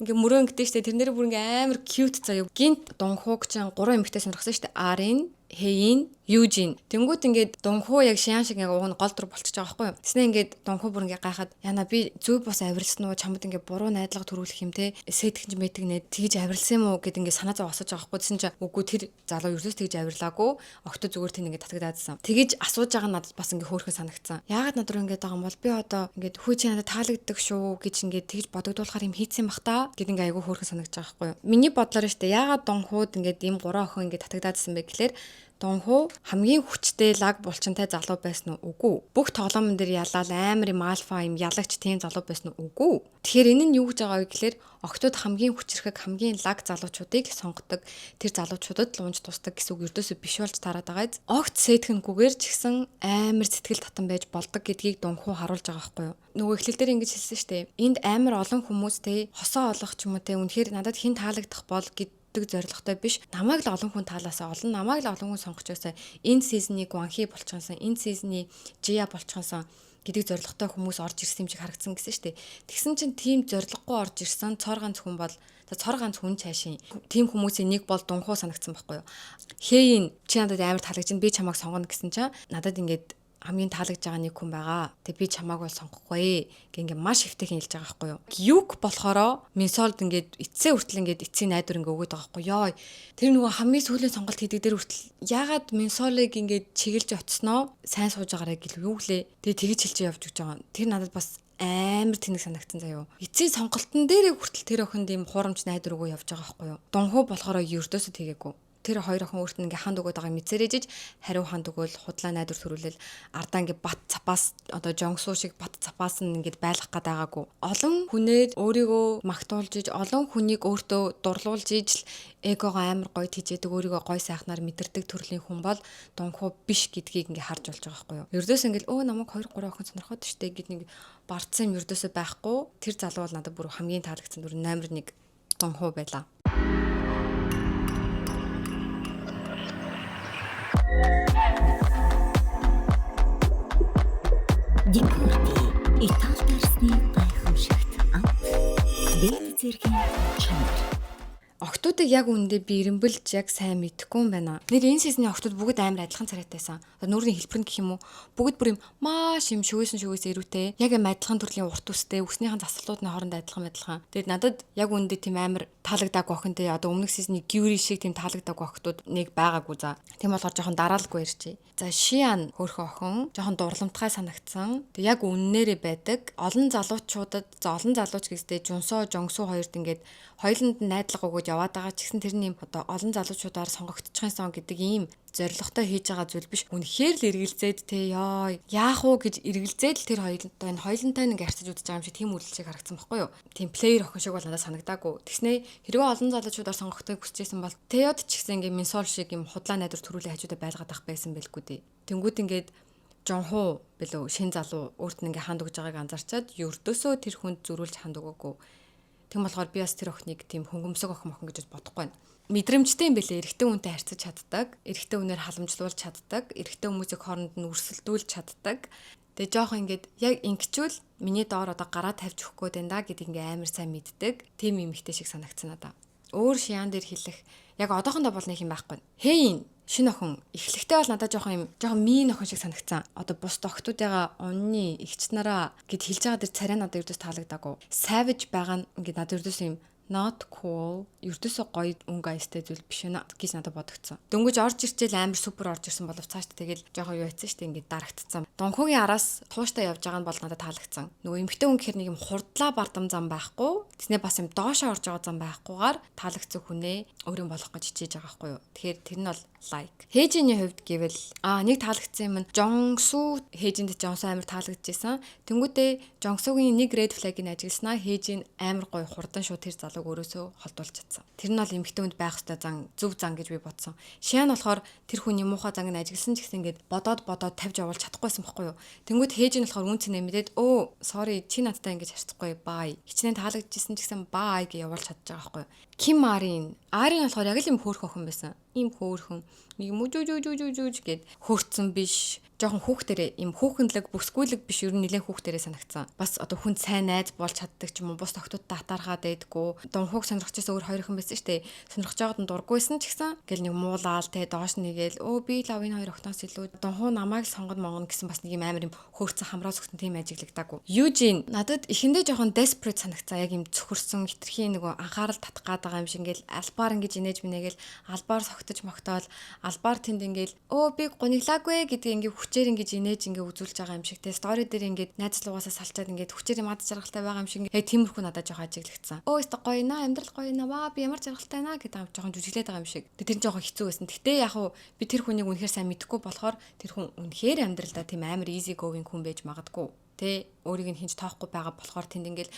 ингээд мөрөнгөдөө штэ тэрнэр бүр ингээд амар cute заяа. Гинт Донхуг ч 3 эмэгтэй сонирхсан штэ. Арин, Хэйн, Южин. Тэнгүүд ингээд Донху яг Шиан шиг яг уг нь гол дүр болчихж байгаа байхгүй юу. Тэснэ ингээд Донху бүр ингээд гайхаад яна би зөв бос авирсан уу чамд ингээд буруу найдлага төрүүлэх юм те. Сэтгэж мэтгнэ тэгж авирлсан юм уу гэд ингээд санаа зов асууж байгаа байхгүй. Тэсэн чи үгүй тэр залуу ерөөс тэгж авирлаагүй. Охтоо зүгээр тийм ингээд татагдаадсан. Тэгэж асууж байгаа надад бас ингээд хөөрхөн санагцсан. Яагаад над руу ингээд байгаа юм бол би одоо ингээд хүү чи надад таалагддаг шүү гэж ингээд тэгж бодогдуулахаар юм хийцэн бах та гэд ингээд айгүй хөөрхөн санагч байгаа байхгүй юу. Миний бодлоор штэ яагаад Донхуд ингээд ийм 3 охин ингээд татагдаадсан бэ гэхлээр Донху хамгийн хүчтэй лаг булчинтай залуу байсан уу? Үгүй. Бүх тоглоомн дээр ялаад амар юм альфа юм ялагч тийм залуу байсан уу? Үгүй. Тэгэхээр энэ нь юу гэж байгаа вэ гэхээр охтууд хамгийн хүчрэхэг хамгийн лаг залуучуудыг сонгодог. Тэр залуучуудад л унж тусдаг гэсэн үг ердөөсөө биш болж тараад байгаа. Огт сэтгэнгүйгээр ч гэсэн амар сэтгэл татан байж болдог гэдгийг Донху харуулж байгаа байхгүй юу? Нөгөө эхлэл дээр ингэж хэлсэн шүү дээ. Энд амар олон хүмүүс те хосоо олох ч юм уу те үнэхээр надад хэн таалагдах бол гэд зоригтой биш. Намайг л олон хүн таалаасаа олон намайг л олон хүн сонгочоосаа энэ сизны Гуанхи болчихсон, энэ сизны Жия болчихсон гэдэг зоригтой хүмүүс орж ирсэн юм шиг харагдсан гэсэн шүү дээ. Тэгсэн чинь тийм зориггүй орж ирсэн цор ганц хүн бол цор ганц хүн цаашийн тийм хүмүүсийн нэг бол Донху санагдсан байхгүй юу. Хэйн чи надад амар таалагдж байна би чамайг сонгоно гэсэн чинь надад ингээд хамгийн таалагдж байгаа нэг хүн байгаа. Тэг би чамааг бол сонгохгүй гэнгээ маш хөвтэйхэн хэлж байгаа байхгүй юу. Юг болохоро Минсолд ингээд эцсээ хүртэл ингээд эцсийн найдвар ингээ өгöd байгаа байхгүй ёо. Тэр нөгөө хамгийн сүүлийн сонголт хийдэг дээр хүртэл ягаад Минсолыг ингээд чиглэж оцсноо сайн сууж байгаарэ гэл юу гэлээ. Тэгээ тэгж хэлж явж өгч байгаа. Тэр надад бас амар тэнэг санагдсан заяо. Эцсийн сонголтын дээрээ хүртэл тэр охинд ийм хуурамч найдвар өгөө явж байгаа байхгүй юу. Дунхуу болохоор ердөөсөө тэгээгүй. Тэр хоёр охин өөрт нь ингээ ханд өгöd байгаа мэдсэрэж хариу ханд өгөөл худлаа найдвар төрүүлэл ардаа ингээ бат цапаас одоо жонгсуу шиг бат цапаас нь ингээ байлгах гээд байгаагүй. Олон хүнээд өөрийгөө магтуулж иж олон хүнийг өөртөө дурлуулж иж эгогоо амар гоё тийжээдэг өөрийгөө гоё сайхнаар мэдэрдэг төрлийн хүн бол дунхуу биш гэдгийг ингээ харж болж байгаа байхгүй юу. Ердөөс ингээл намайг 2 3 охин сонирхоод штэ гэд нэг барцсан юм ердөөсөө байхгүй. Тэр залуу бол надад бүр хамгийн таалагдсан дүр номер 1 дунхуу байлаа. Дикурти Итали дарсны гайхамшигт амт дээд зэргийн чанар. Октоодыг яг үүндээ би ирэмбэлж яг сайн мэдэхгүй юм байна. Нэр энэ сизний октод бүгд амар адилхан царайтайсан. Нүүрний хэлбэр нь гэх юм уу? Бүгд бүр юм маш юм шүгэсэн эрүүтэй. Яг юм адилхан төрлийн урт үстэй, үснийхэн засварлуудын хооронд адилхан. Тэгээд надад яг үүндээ тийм амар таалагдаагүй охинтой одоо өмнөх сизний гюри шиг тийм таалагдаагүй октод нэг байгаагүй за. Тийм болохоор жоохон дараалалгүй ирчээ. За Шиан хөөрхөн охин жоохон дурламтгай санагдсан. Тэг яг үннээрээ байдаг. Олон залуучуудад олон залууч гэсдээ Жунсоо, Жонгсуу хоёрт ингээд хоёуланд нь найдлага өгөөд яваад байгаа ч гэсэн тэрний одоо олон залуучуудаар сонгогдчихын сон гэдэг ийм зоригтой хийж байгаа зүйл биш. Үнэхээр л эргэлзээд яах уу гэж эргэлзээд л тэр хоёулантай нэг арчиж үзэж байгаа юм шиг тийм үйлчлэг харагдсан байхгүй юу? Тийм плеер охин шиг бол надад санагдаагүй. Тэгснээ хэрвээ олон залуучуудаар сонгогдохыг хүсэжсэн бол Теод ч гэсэн ингээ Минсол шиг юм худлаа найдвар төрүүлээ хажуудаа байлгаад ах байсан байлгүй дээ. Тэнгүүд ингээд Жонхуу билүү шин залуу өөрт нь ингээ ханд өгж байгааг анзаарчаад ердөөсөө тэр хүнд зөрүүлж ханд өгөөгүй. Тэгм болохоор би бас тэр охиныг тийм хөнгөмсөг охин гэж бодохгүй байна. Мэдрэмжтэй юм бэлээ. Эрэгтэй хүнтэй харьцаж чаддаг, эрэгтэй хүнээр халамжлуулж чаддаг, эрэгтэй хүмүүсийг хооронд нь өрсөлдүүлж чаддаг. Тэгээ жоох ингээд яг ингэчүүл миний доор одоо гараа тавьж өгөх гээд байна да гэдгийг ингээ амар сайн мэддэг. Тим эмэгтэй шиг санагдсан надаа. Өөр шиян дээр хэлэх яг одоохондоо бол нэг юм байхгүй. Хей шинэ охин эхлэхдээ бол надад жоохон мийн охин шиг санагдсан. Одоо бус доктуудыгаа унны эгч нараа гэд хэлж байгаа дэр царай надад ердөөс таалагдаагүй. Savage байгаа нь ингээд надад ердөөс юм not cool ердөөсөө гоё өнгө аястай зүйл биш ээ гэж надад бодогдсон. Дөнгөж орж ирчээл амар супер орж ирсэн боловч цааш тэгэл жоохон юу яйцсан шүү дээ ингээд дарагдцсан. Дунхуугийн араас тууштай явж байгаа нь бол надад таалагдсан. Нөгөө эмхтэй хүн гэхэр нэг юм хурдлаа бардам зам байхгүй. Тэснээ бас юм доошоо орж байгаа зам байхгүйгээр таалагдсан хүнээ өөрийн болох гэж хичээж байгаа байхгүй юу. Тэгэхээр тэр нь бол like. Хээжиний хувьд гэвэл нэг таалагдсан юм нь Жонгсуу хээжинд Жонсоо амар таалагдчихсан. Тэнгүүдээ Жонгсуугийн нэг red flag-ийг ажигласнаа хээжийн амар гоё хурдан шууд тэр залууг өөрөөсөө холдуулж чадсан. Тэр нь бол эмхтэй хүнд байх ёстой зөв зан гэж би бодсон. Шиан болохоор тэр хүний муухай занг нь ажигласан ч гэсэн ингээд бодоод тавьж явуулж чадахгүйсэн байхгүй юу. Тэнгүүд хээж нь болохоор үн цэнэ мэдээд sorry чи надтай ингэж харьцахгүй bye. Хичнээн таалагдчихсан ч гэсэн bye гэж явуулж чадж байгаа байхгүй юу. Ким Арин болохоор яг л юм хөөрхөн охин байсан. Ийм хөөрхөн нэг мүжүүж гэд хөөрцөн биш. Жохон хүүхдэрээ им хүүхэнлэг бүсгүйлэг биш ер нь нэлээд хүүхдэрээ санагцсан. Бас одоо хүн сайн найз болж чаддаг ч юм уу бус тогтуудтай атаархаад байдггүй. Дунхууг сонирхчихсан өөр хоёр охин байсан шүү дээ. Сонирхож байгаад нь дургүйсэн ч гэсэн гэл нэг муулаал доош нэгээл би лав энэ хоёр охиноос илүү дунхуу намайг сонгоно монгоно гэсэн бас нэг юм амар юм хөөрцөн хамраа зүгтэн тийм ажиглагдаагүй. Южин надад эхэндээ жохон desperate санагцсан. Яг юм цөхөрсөн хитрхийн нөгөө анхаарал татах гээд байгаа юм шиг ингээл албаар ингэж инээж минэгээл албаар согтож могтоол албаар тэнд ингээл би гониглаагүй гэдэг ингээ хүчээр ингэж инээж ингээ үзүүлж байгаа юм шиг те стори дээр ингээд найз залуугасаа салчаад ингээд хүчээр юм ад жаргалтай байгаа юм шиг яг тиймэрхүү надад жоохон ажиглагдсан. Өстө гоё наа амьдрал гоё наа би ямар жаргалтай наа гэдэг жоохон жүжиглээд байгаа юм шиг. Тэр нь жоохон хэцүү байсан. Гэтэ яг хуу би тэр хүнийг үнэхээр сайн мэдэхгүй болохоор тэр хүн үнэхээр амьдралдаа тийм амар easy going хүн байж магадгүй. Тэ өөрийг нь хинж тоохгүй байгаа болохоор тэнд ингээл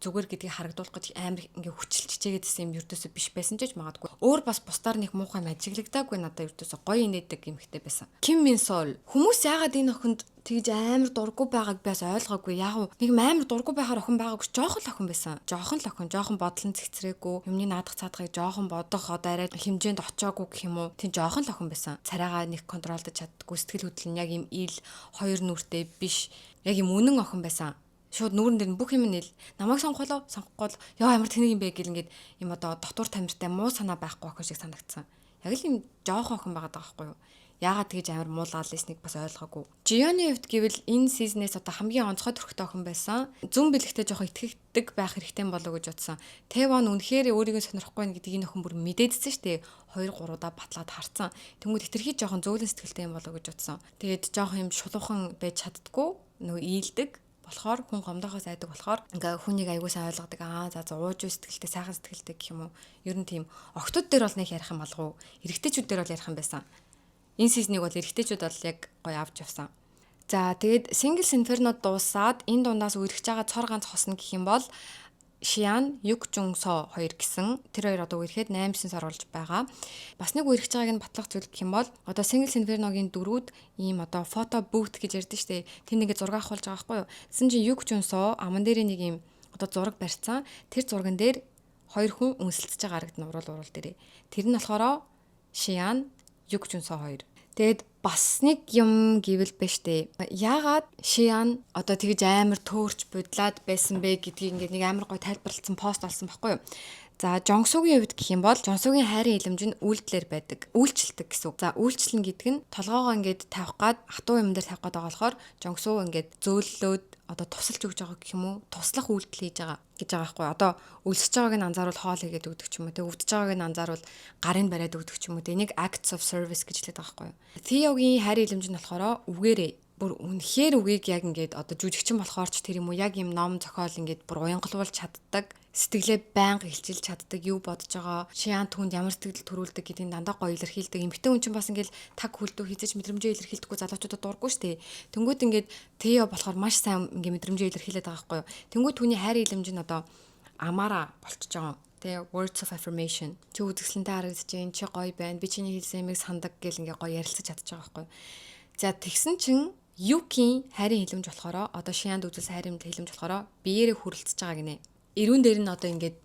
зүгээр гэдгийг харагдуулах гэж амар ингээ хүчилж чичээгээдсэн юм ердөөсөө биш байсан ч гэж магадгүй. Өөр бас бусдаар нэг муухай ажиглагдаагүй надад ердөөсөө гоё инээдэг юмхтэй байсан. Ким Минсол хүмүүс яагаад энэ охинд тэгж амар дурггүй байгааг бас ойлгоогүй. Яг нэг амар дурггүй байхаар охин байгаагүй жоохон л охин байсан. Жоохон бодлон цэгцрээгүй, юмны наадах цаадахыг жоохон бодох одоо арай хэмжээнд очоогүй гэх юм уу. Тин жоохон л охин байсан. Царайгаа нэг контролдож чаддаггүй, сэтгэл хөдлөл нь яг юм ил хоёр нүртэй биш. Яг юм үнэн охин байсан. Шууд нүүрэн дээр бүх юм нээл намайг сонгохгүй ямар тэнэг юм бэ гэл ингээд юм одоо дотор тамиртай муу санаа байхгүй охин шиг санагдсан. Яг л юм жоохон охин байгаад байгаа байхгүй юу. Яагаад тэгж амар муулгаал лээснийг бас ойлгоогүй. Жионы хувьд гэвэл энэ сизнээс одоо хамгийн онцгой төрхтэй охин байсан. Зүн бэлэгтэй жоох итгэдэг байх хэрэгтэй болов уу гэж бодсон. Тэвон үнэхээр өөрийгөө сонирхгүй нь гэдэг энэ охин бүр мэдээдсэн шүү дээ. 2 3 удаа батлаад харцсан. Тэнгүүд хитрхий жоохон зөөлөн сэтгэлтэй юм болов уу гэж бодсон. Тэгээд жоох юм шулуухан байж чаддгүй нөгөө ийдэг болохоор хүн гомдохоос айдаг болохоор ингээ хүнийг аягуулсаа ойлгодог. За ууж сэтгэлтэй, сайхан сэтгэлтэй гэх юм уу. Ер нь тийм охтууд дээр бол нэг ярих юм болов уу? Эрэгтэйчүүд дээр бол ярих юм байсан. Энэ сизнийг бол эрэгтэйчүүд бол яг гоё авч явсан. За тэгээд Singles Inferno дуусаад энэ дундаас үргэж байгаа цор ганц хосно гэх юм бол Shian, Yuk Jung-so 2 гэсэн тэр хоёр одоо үерхэд 8-9 сар болж байгаа. Бас нэг үерхэж байгааг нь батлах зүйл гэх юм бол одоо Singles Inferno-гийн дөрүүд ийм одоо фото бүүт гэж ярьдэн штэ. Тэнд ингээ зураг авахулж байгаа байхгүй юу? Тэсэн чинь Yuk Jung-so аман дээр нэг ийм одоо зураг барьцсан. Тэр зурган дээр хоёр хүн үнсэлцэж байгаа харагдана урал дээрээ. Тэр нь болохоор Shian, Yuk Jung-so 2. Тэгэд бас нэг юм гэвэл биш дээ. Яагаад Shian одоо тэгж амар төөрч будлаад байсан бэ гэдгийг ингээд нэг амар гой тайлбарлалцсан пост олсон байхгүй юу? За Жонсугийн хувьд гэх юм бол Жонсугийн хайрын илэмж нь үйлдэлэр байдаг. Үйлчлдэг гэсэн. За үйлчлэн гэдэг нь толгоогоо ингээд тавих гад хатуу юм дээр тавих гад байгаа болохоор Жонсу ингээд зөөллөөд одоо тусалж өгж байгаа гэх юм уу? Туслах үйлдэл хийж байгаа гэж байгаа байхгүй. Одоо өлсөж байгааг нь анзааруул хоол хийгээд өгдөг ч юм уу. Тэг өвдөж байгааг нь анзааруул гарыг бариад өгдөг ч юм уу. Тэг нэг acts of service гэж хэлээд байгаа байхгүй. Theoгийн хайрын илэмж нь болохоор үгээрээ бүр үнэхээр үгийг яг ингээд одоо жүжигчин болохоор ч тэр юм уу яг юм ном зохиол ингээд бүр уянгалуулж чаддаг, сэтгэлээ байнга хилчилж чаддаг, юу бодож байгаа, Shian түнд ямар сэтгэл төрүүлдэг гэдгийг дандаа гоё илэрхийлдэг. Эмэгтэй хүн чинь бас ингээд таг хүлдүү хийж мэдрэмжээ илэрхийлдэггүй залуучуудад дурггүй штэ. Тэнгүүд ингээд Theo болохоор маш сайн ингээд мэдрэмжээ илэрхийлээд байгаа байхгүй юу. Тэнгүүд түүний хайрын илэмж нь одоо амаараа болчихж байгаа. Тэгээ words of affirmation. Чи үзэсгэлэнтэй харагдаж байна, чи гоё байна, би чиний хэлсэн юмыг сандаг гэл ингээд гоё ярилцаж чадчих байгаа байхгүй юу. За тэгсэн чин Юкийн хайрын хилэмж болохоор одоо Shian-д үзүүлсэн хайрын хилэмж болохоор биеэрээ хүрэлцэж байгаа гинэ. Эрүүн дээр нь одоо ингээд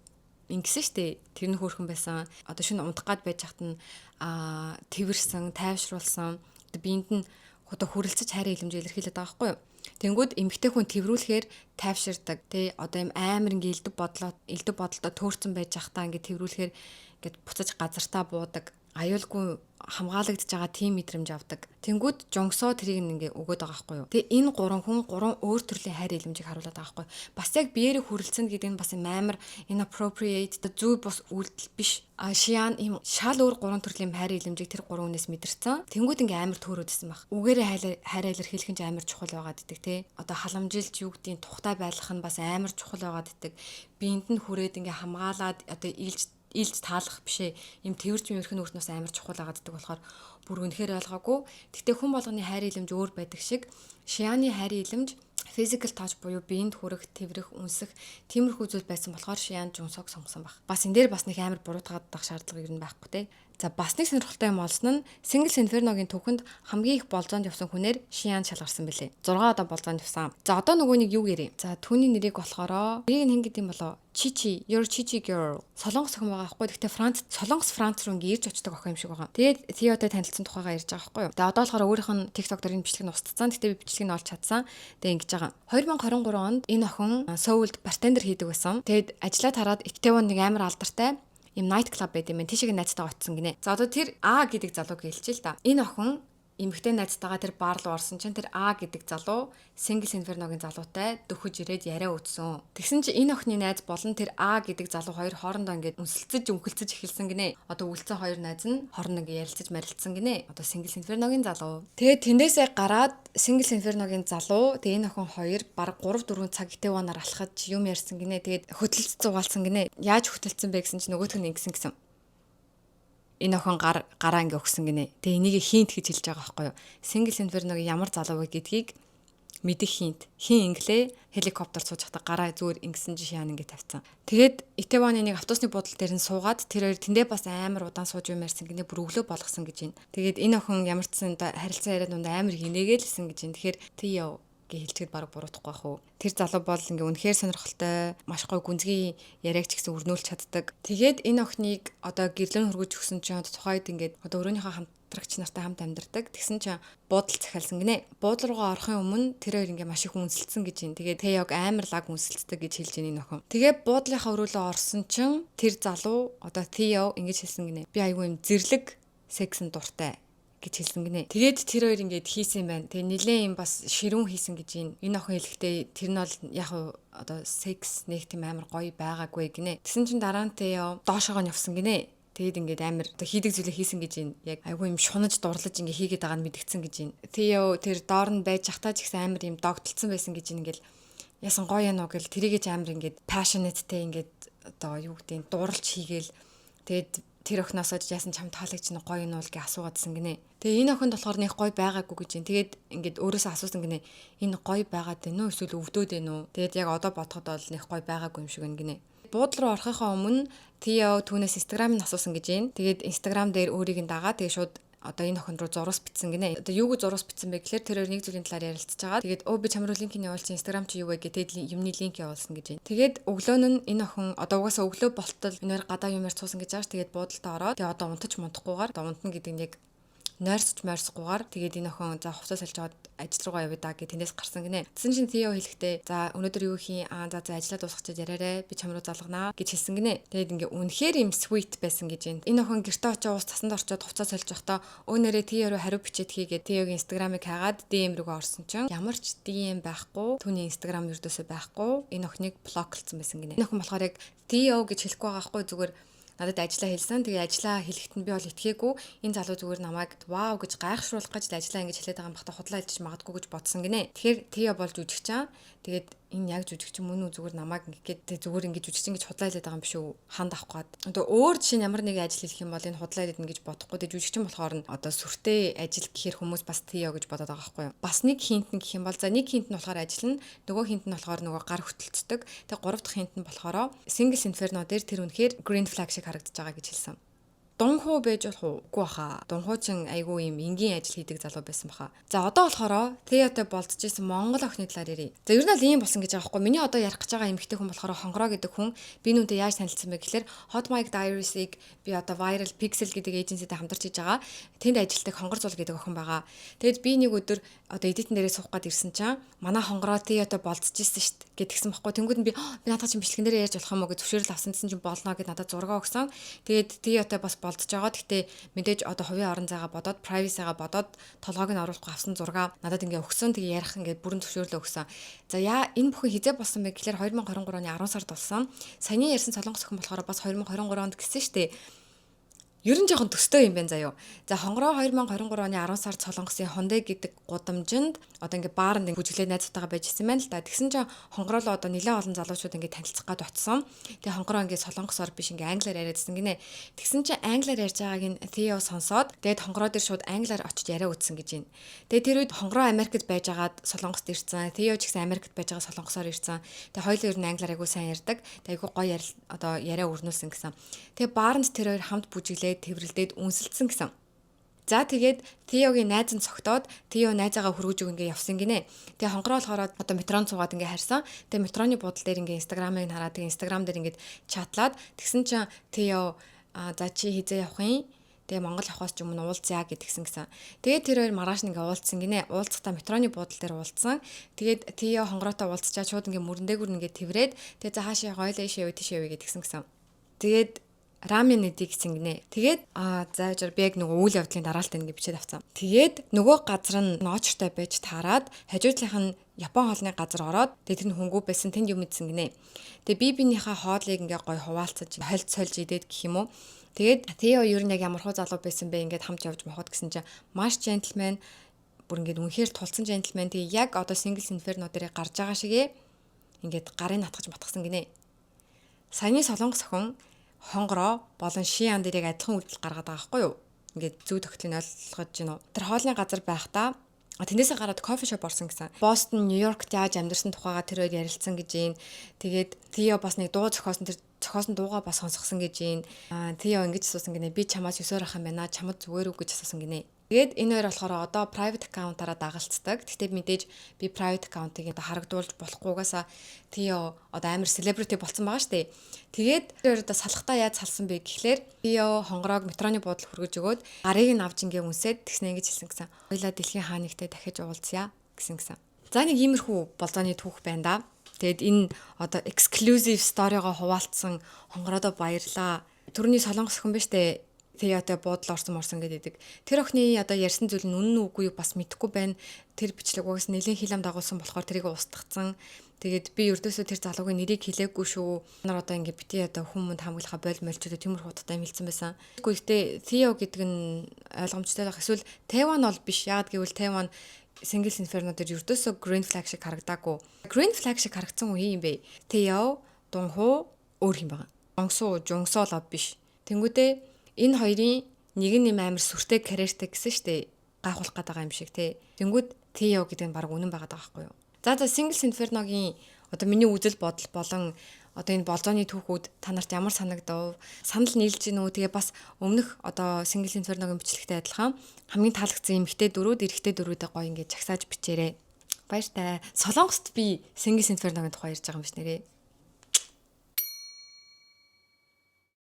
ингэсэн штэ. Тэр нь хөөрхөн байсан. Одоо шинэ унтах гад байж хат нь тэрсэн, тайвшруулсан. Биенд нь одоо хүрэлцэж хайрын хилэмж илэрхийлээд байгаа байхгүй юу? Тэнгүүд эмэгтэй хүн тэрврүүлэхээр тайвширдаг. Тэ одоо юм амар ингээ элдв бодлоо төөрцөн байж хатаа ингээ тэрврүүлэхээр ингээд буцаж газартаа буудаг. Аюулгүй хамгаалагдж байгаа тийм мэдрэмж авдаг. Тэнгүүд Жонсо тэрийг ингээ өгөөд байгаа байхгүй юу. Тэгээ энэ гурван хүн гурван өөр төрлийн хайр илэмжийг харуулдаг байгаа байхгүй юу. Бас яг биеэрээ хүрэлцэн гэдэг нь бас амар inappropriate зөв бос үйлдэл биш. Shian ийм шал өөр гурван төрлийн хайр илэмжийг тэр гурван хүнээс мэдэрсэн. Тэнгүүд ингээ амар төөрөөдсөн баг. Үгээрээ хайраа илэрхийлэх нь амар чухал байгаад ддэг тий. Одоо халамжилж юу гэдгийг тухтай байлгах нь бас амар чухал байгаад ддэг. Биенд нь хүрээд ингээ хамгаалаад одоо илж таалах бишээ. Им тэрвэрч мөрхөн өөртнөөс амар чухал байгаад ддэг болохоор бүр үнэхээр ойлгоогүй. Гэтэ хүн болгоны хайр илэмж өөр байдаг шиг Shian-ы хайр илэмж physical touch буюу биеинд хүрэх, тэврэх, үнсэх тиймэрхүү зүйл байсан болохоор Shian Jung-sog сонгосон баг. Бас энэ дээр бас нэг амар буруутгаад дах шаардлага ер нь байхгүй те. За бас нэг сонирхолтой юм олсон нь Singles Inferno-гийн түүхэнд хамгийн их болзоонд явсан хүнээр Shian шалгарсан бэлээ. 6 удаа болзоонд явсан. За одоо нөгөө нэг юу гэрээ? За түүний нэрийг болохоро нэрийг нь хэн гэдэг юм болоо? Chichi, your Chichi girl. Солонгос охин байгаа байхгүй. Гэхдээ Солонгос Франц руу ингээ ирж очдог охин юм шиг байгаа. Тэгээд Theoтэй танилцсан тухайгаа ярьж байгаа байхгүй юу. Тэгээд одоо болохоор өөрийнх нь TikTok дээр энэ бичлэг нь устцсан. Гэхдээ би бичлэгийг нь олж чадсан. Тэгээд ингэж байгаа. 2023 онд энэ охин Соулд бартендер хийдэг байсан. Тэгээд ажиллаа тараад Itaewon нэг амар алдартай юм night club байд юм. Тийшээ найзтайгаа очсон гинэ. За одоо тэр А гэдэг залууг хэлчихэ л да. Энэ охин эмэгтэй найзтайгаа тэр бар руу орсон чинь тэр А гэдэг залуу Singles Inferno-гийн залуутай дөхөж ирээд яриа өтсөн. Тэгсэн чинь энэ охины найз болон тэр А гэдэг залуу хоёр хоорондоо ингээд үнсэлцэж өнхөлцөж эхэлсэн гинэ. Одоо үлцэн хоёр найз нь хоорондоо ингээд ярилцаж марилцсан гинэ. Одоо Singles Inferno-гийн залуу. Тэгээд тэндээсээ гараад Singles Inferno-гийн залуу тэгээ энэ охин хоёр баг 3-4 цаг Itaewon-аар алхаж юм ярьсан гинэ. Тэгээд хөтөлц зугаалсан гинэ. Яаж хөтөлцсөн бэ гэсэн чинь нөгөөх нь ингэсэн. Энэ охин гараа ингээ өгсөн гинэ. Тэгээ энийг хинт гэж хэлж байгаа байхгүй юу. Singles Inferno-гийн ямар залуу вэ гэдгийг мэдэх хинт. Хин инглээ хеликоптер сууж хата гараа зүгээр ингэсэн чи Shian ингээ тавьсан. Тэгээд Itaewon-ы нэг автобусны буудлын дээр нь суугаад тэр хоёр тэндээ бас амар удаан сууж юм ярьсан гинэ. Бүр өглөө болгосон гэж байна. Тэгээд энэ охин ямар ч сан харилцан яриад дунд амар хинээгээл хэлсэн гэж байна. Тэгэхээр Theo гэ хэлчихэд баг буруутахгүй байх уу. Тэр залуу бол ингээ үнэхээр сонирхолтой, маш гоё гүнзгий яриаг ч гэсэн өрнүүлж чаддаг. Тэгээд энэ охиныг одоо гэрлэн хөргөж өгсөн чинь тухайд ингээд одоо өрөөнийхөө хамтрагч нартай хамт амьдардаг. Тэгсэн чинь буудал захиалсан гинэ. Буудал руугаа орохын өмнө тэр хоёр ингээ маш их үнсэлцсэн гэж байна. Тэгээд Theog амар лаг үнсэлцдэг гэж хэлж байна энэ охин. Тэгээд буудлынхаа өрөөлөө орсон чинь тэр залуу одоо Theo ингэж хэлсэн гинэ. Би айгүй юм зэрлэг сексэн дуртай гэж хэлсэн гинэ. Тэгээд тэр хоёр ингээд хийсэн юм байна. Тэгээ нилээн юм бас ширүүн хийсэн гэж энэ охин хэлэхдээ тэр нь бол яг одоо секс нэг тийм амар гоё байгаагүй гинэ. Тэгсэн чинь дараа нь Тео доошоогоо нь явсан гинэ. Тэгээд ингээд амар одоо хийдэг зүйлээ хийсэн гэж яг айгүй юм шунаж дурлаж ингээд хийгээд байгаа нь мэдгдсэн гэж. Тео тэр доор нь байж захтаа ч гэсэн амар юм догтлцсон байсан гэж ингээд ясан гоё юм уу гэл тэрийгэж амар ингээд passionate-тэй ингээд одоо юу гэдэг нь дурлж хийгээл тэгээд тэр охиноосоо яасан чам таалагч нь гоё юм уу гэж асуугаадсэн гинэ. Тэгээ энэ охинд болохоор нэг гоё байгаагүй гэж. Тэгээд ингээд өөрөөсөө асуусан гинэ. Энэ гоё байгаад байна уу эсвэл өвдөөд байна уу? Тэгээд яг одоо бодоход бол нэг гоё байгаагүй юм шиг байна гинэ. Буудал руу орохынхаа өмнө Тео түүнээс Instagram-ыг асуусан гэж байна. Тэгээд Instagram дээр өөрийг нь дагаа тэгээд шууд одоо энэ охин руу зурус бичсэн гинэ. Одоо юуг зурус бичсэн бэ гэхээр тэр хоёр нэг зүйлийн талаар ярилцж байгаа. Тэгээд би чамруу линкийг явуулчих Instagram чи юу вэ гэдэг юмны линк явуулсан гэж байна. Тэгээд өглөө нь энэ охин одоо угаасаа өглөө болтол энэ хоёр гадаа юмэр цуусан гэж байгаа ш. Тэгээд буудалтаа ороод тэгээд одоо унтаж мунтахгүйгээр одоо унтна гэдэг нь яг нойрсч мойрсгүйгээр тэгээд энэ охин за хувцас салж аваад ажил руугаа явъя да гэж тэндээс гарсан гинэ. Тэгсэн чинь Тео хэлэхдээ за өнөөдөр юу хийн за ажиллаа дуусгачих яриарэ би чам руу залганаа гэж хэлсэн гинэ. Тэгээд ингээ үнэхээр юм sweet байсан гэж байна. Энэ охин гэртээ очиж уус цасанд орчоод хувцас салж явахдаа өөнөрөө Тео руу хариу бичээд хийгээд Теогийн Instagram-ыг хагаад DM рүүгээ орсон чинь ямар ч DM байхгүй түүний Instagram ердөөсөө байхгүй энэ охиныг блоклцсон байсан гинэ. Энэ охин болохоор яг Тео гэж хэлэхгүй байгаа хгүй зүгээр надад ажиллаа хэлсэн. Тэгээ ажиллаа хэлэхэд нь би бол итгээгүй. Энэ залуу зүгээр намайг вау гэж гайхшруулах гэж ажиллаа ингэж хэлээд байгаа юм бахта худлаа хэлж магадгүй гэж бодсон гинэ. Тэгэхээр Тео бол жүжигчин. Тэгээд энэ яг жүжигчин мөн үү зүгээр намайг ингээд зүгээр ингэж жүжигчин гэж худлаа хэлээд байгаа юм биш үү? Ханд авах гээд. Одоо өөр жишээ нь ямар нэг ажил хэлэх юм бол энэ худлаа хэлээд ингэж бодохгүй. Тэгээд жүжигчин болохоор нь одоо сүртэй ажил гэхэр хүмүүс бас Тео гэж бодоод байгаа байхгүй юу? Бас нэг хинт нь гэх юм бол за нэг хинт нь болохоор ажил нь нөгөө хинт нь болохоор нөгөө гар хөтөлцдөг. Тэгээд гурав дахь хинт нь болохоор Single Inferno дээр тэр үнэхээр green flag шиг харагдаж байгаа гэж хэлсэн. Дунхуу байж болох уугүй баха. Дунхуучин айгүй юм энгийн ажил хийдэг залуу байсан баха. За одоо болохоор Теотой болцож исэн Монгол охины талаар ярив. За ер нь л ийм болсон гэж байгаа байхгүй. Миний одоо ярих гэж байгаа эмэгтэй хүн болохоор Хонгороо гэдэг хүн. Би нүнтэй яаж танилцсан бэ гэхээр Hot Mic Diaries-ыг би одоо Viral Pixel гэдэг эйженситэй хамтарч хийж байгаа. Тэнд ажилтдаг Хонгор Зул гэдэг охин байгаа. Тэгэд би нэг өдөр одоо эдитэн дээрээ суух гээд ирсэн чинь манай Хонгороо Теотой болцож исэн штт гэдгсэн байхгүй. Тэнгүүд нь би надад чинь бичлэгэн дээр ярьж болох юм уу гэж зөвшөөрөл авсан чинь болно гэд надад зураг өгсөн. Тэгээд Теотой бас болцож байгаа. Гэхдээ мэдээж одоо хувийн орон зайгаа бодоод privacy-га бодоод толгойг нь оруулахгүй авсан зураг надад ингээ өгсөн. Тэгээ ярих ингээ бүрэн зөвшөөрлөө өгсөн. За энэ бүхэн хизээ болсон бэ гэхээр 2023 оны 10 сард болсон. Саяны ярьсан Солонгос охин болохоор бас 2023 онд гисэн штэ. Ер нь жоохон төстэй юм байна заяо. За Хонгороо 2023 оны 10 сард Солонгосын Хондай гэдэг гудамжинд одоо ингээ бааранд бүжиглээд найзтайгаа байж исэн байна л да. Тэгсэн чинь Хонгороо л одоо нэлээд олон залуучууд ингээ танилцах гээд очсон. Тэгээ Хонгороо ингээ солонгосоор биш ингээ англиар яриадсэн гинэ. Тэгсэн чинь англиар ярьж байгааг нь Тео сонсоод тэгээд Хонгороо дээр шууд англиар очиж яриа үтсэн гэж байна. Тэгээд тэр үед Хонгороо Америкт байжгаад Солонгост ирсэн. Тео ч гэсэн Америкт байжгаа солонгосоор ирсэн. Тэгээд хоёул ер нь англиар айгуу сайн ярьдаг. Тэгээд айгуу гоё одоо яриа өрнүүлсэн гэсэн. Тэгээд бааранд тэр хоёр хамт бүжиглээд тэврэлдээд үнсэлсэн гэсэн. За тэгээд Теогийн найз нь цогтоод Тео найзаагаа хөргөж өг ингээ явсан гинэ. Тэгээ Хонгороо болохоор одоо метрон цугаад ингээ харсан. Тэгээ метроны буудал дээр ингээ Instagram-ыг хараад тэгээ Instagram дээр ингээ чатлаад тэгсэн чинь Тео за чи хизээ явах юм? Тэгээ Монгол явахаас ч өмнө уулзъя гэдгсэн гэсэн. Тэгээд тэр хоёр маргааш ингээ уулзсан гинэ. Уулзахдаа метроны буудал дээр уулзсан. Тэгээд Тео Хонгороотой уулзчаад шууд ингээ мөрөндөөг ингээ тэврээд тэгээ за хаашаа гойлоо ишээ үе гэдгсэн гэсэн. Тэгээд рамен нэдийг гисэн гинэ. Тэгээд заажаар би яг нөгөө үйл явдлын дараалтыг ингэ бичээд авсан. Тэгээд нөгөө газар нь ноочтой байж таарад хажуудлынх нь Япон хоолны газар ороод тэгээд тэр нь хөнгүү байсан тэнд юм идсэн гинэ. Тэгээд би бинийхээ хоолыг ингээ гой хуваалцаж хольж сольж идээд гэх юм уу. Тэгээд Тео ер нь яг ямар хуу залуу байсан бэ ингээд хамт явж мохот гэсэн чинь маш джентльмен бүр ингээд үнэхээр тулцсан джентльмен. Тэгээд яг одоо Single Inferno дээр гарч байгаа шигээ ингээд гарын натгаж матгсан гинэ. Саяны солонгос охин Хонгороо болон Шиан дээр яг адилхан үйлдэл гаргаад байгаа байхгүй юу? Ингээд зүү тогтлыг ойлгож гинөө. Тэр хоолны газар байхдаа тэндээсээ гараад кофе шоп орсон гэсэн. Бостон, Нью-Йоркт яаж амьдарсан тухайга тэр хоёр ярилцсан гэж юм. Тэгээд Тео бас нэг дуу зохиосон тэр зохиосон дуугаа бас сонсгосон гэж юм. Тео ингэж асуусан гинэ. Би чамаас 9 ах юм байна. Чамд зүгээр үг гэж асуусан гинэ. Тэгээд энэ хоёр болохоор одоо private account-аараа дагалцдаг. Гэхдээ мэдээж би private account-ыг одоо харагдуулж болохгүйгаасаа Тео одоо амар celebrity болсон байгаа штэ. Тэгээд тэр одоо салхтаа яаж салсан бэ гэхлээр Тео Хонгороог метроны буудал хүргэж өгөөд гарыг нь авч ингээ үнсээд тэгснэ гэж хэлсэн гэсэн. Хоёлаа дэлхийн хаанигтай дахиж уулзъя гэсэн. За нэг иймэрхүү болзооны түүх байна да. Тэгээд энэ одоо exclusive story-го хуваалцсан Хонгороодо баярлаа. Төрний солонгос хүн биш үү? Теятай буудлаа орсон гэдэг. Тэр охины одоо ярьсан зүйл нь үнэн үгүй юу бас мэдэхгүй байна. Тэр бичлэг угаас нэлийн хил ам дагуулсан болохоор тэрийг устгацсан. Тэгээд би ердөөсөө тэр залуугийн нэрийг хэлээгүй шүү. Нар одоо ингэ бити одоо хүмүүнд хамгаалахаа болмолчтой тиймэрхүү утгатай хэлсэн байсан. Гэхдээ Theo гэдэг нь ойлгомжтой байх. Эсвэл Taiwan бол биш. Яг гэвэл Taiwan Singles Inferno дээр ердөөсөө green flag шиг харагдаагүй. Green flag шиг харагдсан үе юм бэ? Theo, Dongho өөр юм байна. Донгсуу, Жунгсоо л биш. Тэнгүүдээ энэ хоёрын нэг нь амар сүртэй карьертэй гэсэн штэ гайхуулах гээд байгаа юм шиг те. Тэнгүүд Theo гэдэг нь баг үнэн байгаа байхгүй юу? За Singles Inferno-гийн одоо миний үзэл бодол болон одоо энэ болзооны түүхүүд та нарт ямар санагдав? Санал нийлж гин үү? Тэгээ бас өмнөх одоо Singles Inferno-гийн бичлэгтэй адилхан хамгийн таалагдсан эмэгтэй дөрүүд, эрэгтэй дөрүүдээ гоё ингэж жагсааж бичээрэй. Баяртай. Солонгост би Singles Inferno-гийн тухай ярьж байгаа юм биш нэрээ.